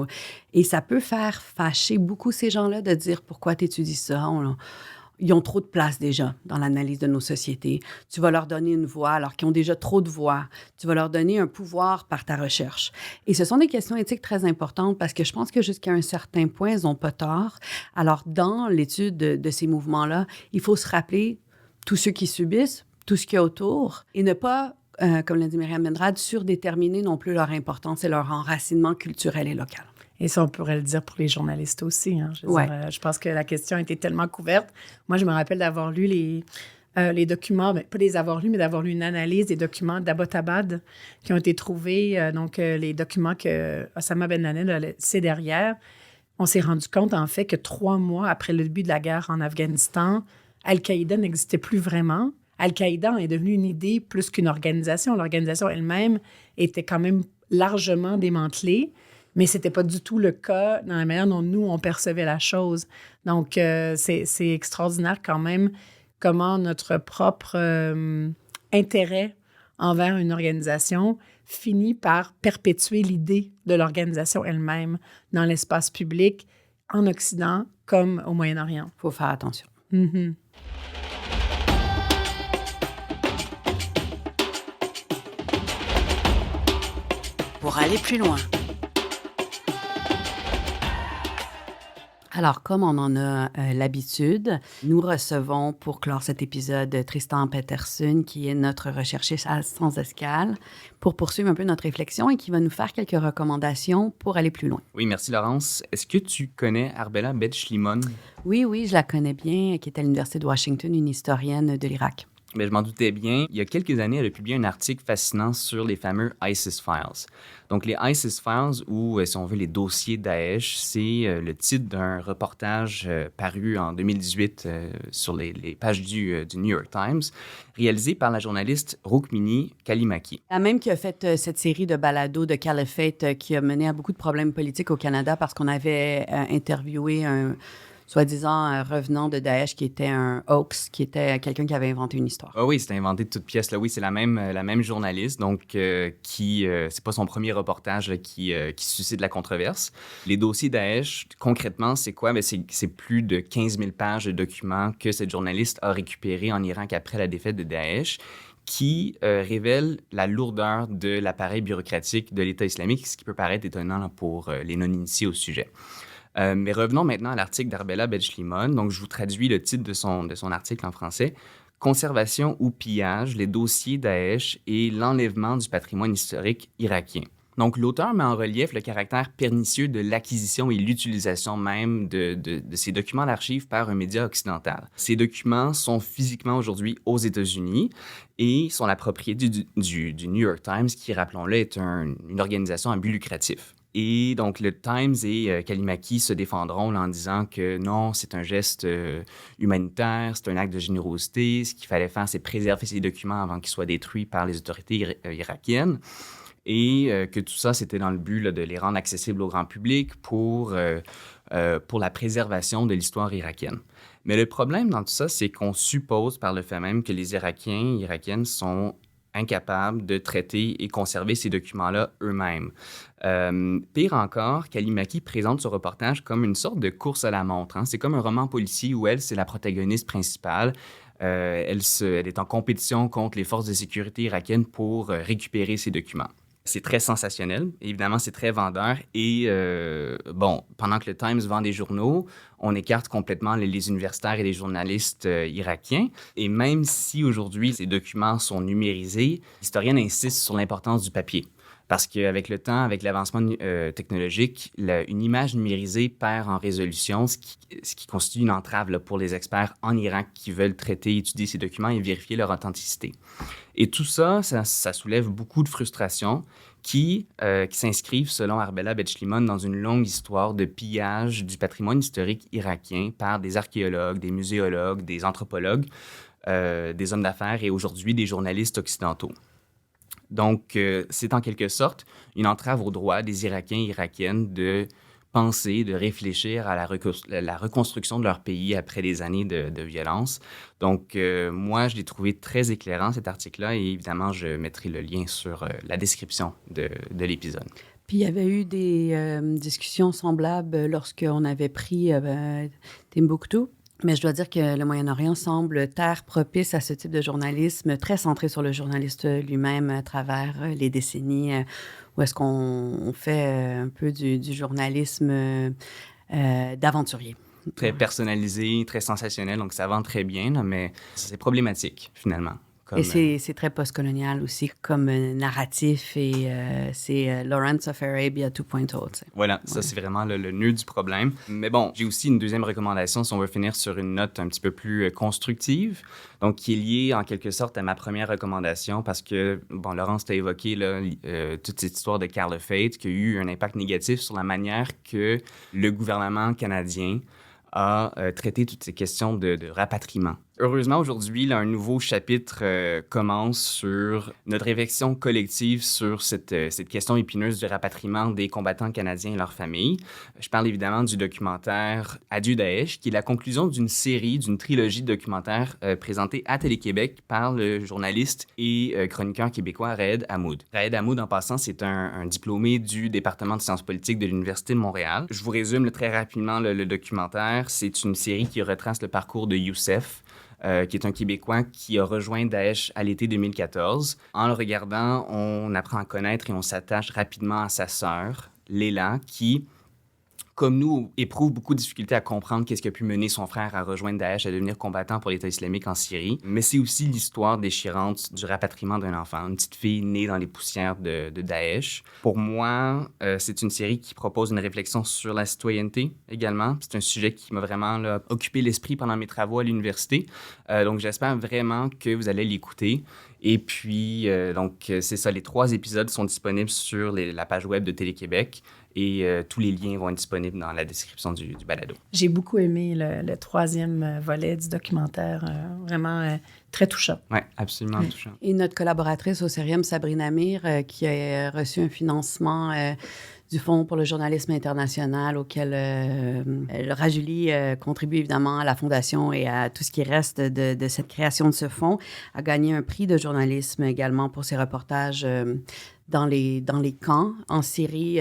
Et ça peut faire fâcher beaucoup ces gens-là de dire « Pourquoi tu étudies ça? » Ils ont trop de place déjà dans l'analyse de nos sociétés. Tu vas leur donner une voix alors qu'ils ont déjà trop de voix. Tu vas leur donner un pouvoir par ta recherche. Et ce sont des questions éthiques très importantes parce que je pense que jusqu'à un certain point, ils n'ont pas tort. Alors, dans l'étude de ces mouvements-là, il faut se rappeler tous ceux qui subissent, tout ce qu'il y a autour et ne pas, comme l'a dit Myriam Benrad, surdéterminer non plus leur importance et leur enracinement culturel et local. Et ça, on pourrait le dire pour les journalistes aussi. Hein. Je pense que la question a été tellement couverte. Moi, je me rappelle d'avoir lu les documents, pas les avoir lus, mais d'avoir lu une analyse des documents d'Abbottabad qui ont été trouvés, les documents que Osama Ben Laden a laissés derrière. On s'est rendu compte, en fait, que 3 mois après le début de la guerre en Afghanistan, Al-Qaïda n'existait plus vraiment. Al-Qaïda est devenu une idée plus qu'une organisation. L'organisation elle-même était quand même largement démantelée. Mais ce n'était pas du tout le cas dans la manière dont nous, on percevait la chose. Donc, c'est extraordinaire quand même comment notre propre intérêt envers une organisation finit par perpétuer l'idée de l'organisation elle-même dans l'espace public, en Occident comme au Moyen-Orient. Il faut faire attention. Mm-hmm. Pour aller plus loin. Alors, comme on en a l'habitude, nous recevons pour clore cet épisode Tristan Peterson, qui est notre recherchiste à Sans Escale, pour poursuivre un peu notre réflexion et qui va nous faire quelques recommandations pour aller plus loin. Oui, merci Laurence. Est-ce que tu connais Arbella Betchlimon? Oui, je la connais bien, qui est à l'Université de Washington, une historienne de l'Irak. Mais je m'en doutais bien. Il y a quelques années, elle a publié un article fascinant sur les fameux ISIS Files. Donc, les ISIS Files, ou si on veut, les dossiers Daesh, c'est le titre d'un reportage paru en 2018 sur les pages du New York Times, réalisé par la journaliste Rukmini Callimachi. La même qui a fait cette série de balados de Caliphate qui a mené à beaucoup de problèmes politiques au Canada parce qu'on avait interviewé un soi-disant revenant de Daesh qui était un hoax, qui était quelqu'un qui avait inventé une histoire. Ah oui, c'était inventé de toutes pièces. Là. Oui, c'est la même journaliste, donc c'est pas son premier reportage là, qui suscite la controverse. Les dossiers Daesh, concrètement, c'est quoi? Bien, c'est plus de 15 000 pages de documents que cette journaliste a récupérés en Irak après la défaite de Daesh, qui révèle la lourdeur de l'appareil bureaucratique de l'État islamique, ce qui peut paraître étonnant là, pour les non-initiés au sujet. Mais revenons maintenant à l'article d'Arbella Betchlimon. Donc, je vous traduis le titre de son article en français. « Conservation ou pillage, les dossiers Daesh et l'enlèvement du patrimoine historique irakien ». Donc, l'auteur met en relief le caractère pernicieux de l'acquisition et l'utilisation même de ces documents d'archives par un média occidental. Ces documents sont physiquement aujourd'hui aux États-Unis et sont la propriété du New York Times, qui, rappelons-le, est une organisation à but lucratif. Et donc, le Times et Callimachi se défendront là, en disant que non, c'est un geste humanitaire, c'est un acte de générosité. Ce qu'il fallait faire, c'est préserver ces documents avant qu'ils soient détruits par les autorités irakiennes. Et que tout ça, c'était dans le but là, de les rendre accessibles au grand public pour la préservation de l'histoire irakienne. Mais le problème dans tout ça, c'est qu'on suppose par le fait même que les Irakiens et Irakiennes sont incapables de traiter et conserver ces documents-là eux-mêmes. Pire encore, Callimachi présente ce reportage comme une sorte de course à la montre. Hein. C'est comme un roman policier où elle, c'est la protagoniste principale. Elle est en compétition contre les forces de sécurité irakiennes pour récupérer ces documents. C'est très sensationnel. Évidemment, c'est très vendeur. Et pendant que le Times vend des journaux, on écarte complètement les universitaires et les journalistes irakiens. Et même si aujourd'hui, ces documents sont numérisés, l'historienne insiste sur l'importance du papier. Parce qu'avec le temps, avec l'avancement technologique, une image numérisée perd en résolution, ce qui constitue une entrave là, pour les experts en Irak qui veulent traiter, étudier ces documents et vérifier leur authenticité. Et tout ça soulève beaucoup de frustrations qui s'inscrivent, selon Arbella Betchlimon, dans une longue histoire de pillage du patrimoine historique irakien par des archéologues, des muséologues, des anthropologues, des hommes d'affaires et aujourd'hui des journalistes occidentaux. Donc, c'est en quelque sorte une entrave au droit des Irakiens et Irakiennes de penser, de réfléchir à la reconstruction de leur pays après des années de violence. Donc, moi, je l'ai trouvé très éclairant, cet article-là, et évidemment, je mettrai le lien sur la description de l'épisode. Puis, il y avait eu des discussions semblables lorsqu'on avait pris Timbuktu. Mais je dois dire que le Moyen-Orient semble terre propice à ce type de journalisme, très centré sur le journaliste lui-même à travers les décennies, où est-ce qu'on fait un peu du journalisme d'aventurier. Très personnalisé, très sensationnel, donc ça vend très bien, là, mais c'est problématique, finalement. Et c'est très postcolonial aussi comme narratif et c'est Lawrence of Arabia 2.0. Voilà, ça c'est vraiment le nœud du problème. Mais bon, j'ai aussi une deuxième recommandation si on veut finir sur une note un petit peu plus constructive, donc qui est liée en quelque sorte à ma première recommandation parce que, bon, Laurence t'a évoqué là, toute cette histoire de Caliphate qui a eu un impact négatif sur la manière que le gouvernement canadien a traité toutes ces questions de rapatriement Heureusement, aujourd'hui, là, un nouveau chapitre commence sur notre réflexion collective sur cette question épineuse du rapatriement des combattants canadiens et leurs familles. Je parle évidemment du documentaire Adieu Daesh, qui est la conclusion d'une trilogie de documentaires présentés à Télé-Québec par le journaliste et chroniqueur québécois Raed Hamoud. Raed Hamoud, en passant, c'est un diplômé du département de sciences politiques de l'Université de Montréal. Je vous résume très rapidement le documentaire. C'est une série qui retrace le parcours de Youssef, qui est un Québécois qui a rejoint Daesh à l'été 2014. En le regardant, on apprend à connaître et on s'attache rapidement à sa sœur, Léla, qui, comme nous, éprouve beaucoup de difficultés à comprendre qu'est-ce qui a pu mener son frère à rejoindre Daesh, à devenir combattant pour l'État islamique en Syrie. Mais c'est aussi l'histoire déchirante du rapatriement d'un enfant, une petite fille née dans les poussières de Daesh. Pour moi, c'est une série qui propose une réflexion sur la citoyenneté également. C'est un sujet qui m'a vraiment occupé l'esprit pendant mes travaux à l'université. Donc, j'espère vraiment que vous allez l'écouter. Et puis, c'est ça, les 3 épisodes sont disponibles sur la page web de Télé-Québec. Et tous les liens vont être disponibles dans la description du balado. J'ai beaucoup aimé le 3e volet du documentaire. Vraiment très touchant. Oui, absolument touchant. Et notre collaboratrice au Cerium, Sabrina Amir, qui a reçu un financement du Fonds pour le journalisme international auquel Rajulie contribue évidemment à la Fondation et à tout ce qui reste de cette création de ce fonds, a gagné un prix de journalisme également pour ses reportages dans les camps en Syrie,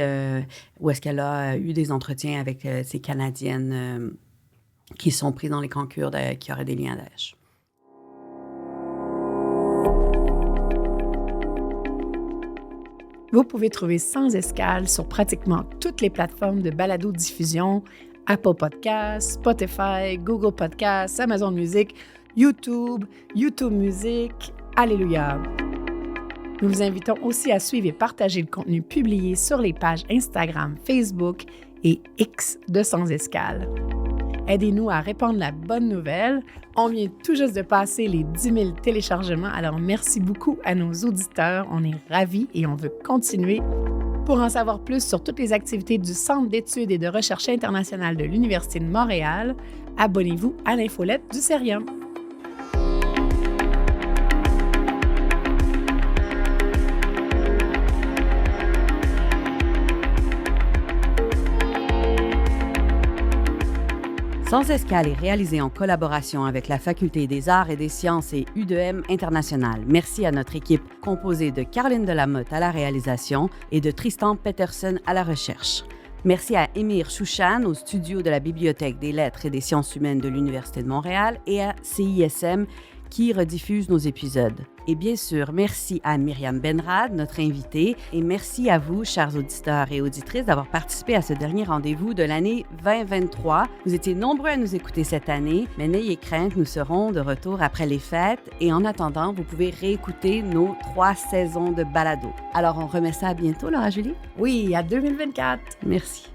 où est-ce qu'elle a eu des entretiens avec ces Canadiennes qui sont prises dans les camps kurdes qui auraient des liens à Daesh. Vous pouvez trouver Sans Escale sur pratiquement toutes les plateformes de balado-diffusion, Apple Podcasts, Spotify, Google Podcasts, Amazon Music, YouTube Music, Alléluia. Nous vous invitons aussi à suivre et partager le contenu publié sur les pages Instagram, Facebook et X de Sans Escale. Aidez-nous à répandre la bonne nouvelle. On vient tout juste de passer les 10 000 téléchargements, alors merci beaucoup à nos auditeurs. On est ravis et on veut continuer. Pour en savoir plus sur toutes les activités du Centre d'études et de recherche internationale de l'Université de Montréal, abonnez-vous à l'infolette du Cerium. Sans Escale est réalisé en collaboration avec la Faculté des Arts et des Sciences et U2M International. Merci à notre équipe composée de Caroline Delamotte à la réalisation et de Tristan Peterson à la recherche. Merci à Émir Chouchan au studio de la Bibliothèque des Lettres et des Sciences humaines de l'Université de Montréal et à CISM qui rediffuse nos épisodes. Et bien sûr, merci à Myriam Benrad, notre invitée, et merci à vous, chers auditeurs et auditrices, d'avoir participé à ce dernier rendez-vous de l'année 2023. Vous étiez nombreux à nous écouter cette année, mais n'ayez crainte, nous serons de retour après les fêtes et en attendant, vous pouvez réécouter nos 3 saisons de balado. Alors, on remet ça à bientôt, Laura Julie? Oui, à 2024. Merci.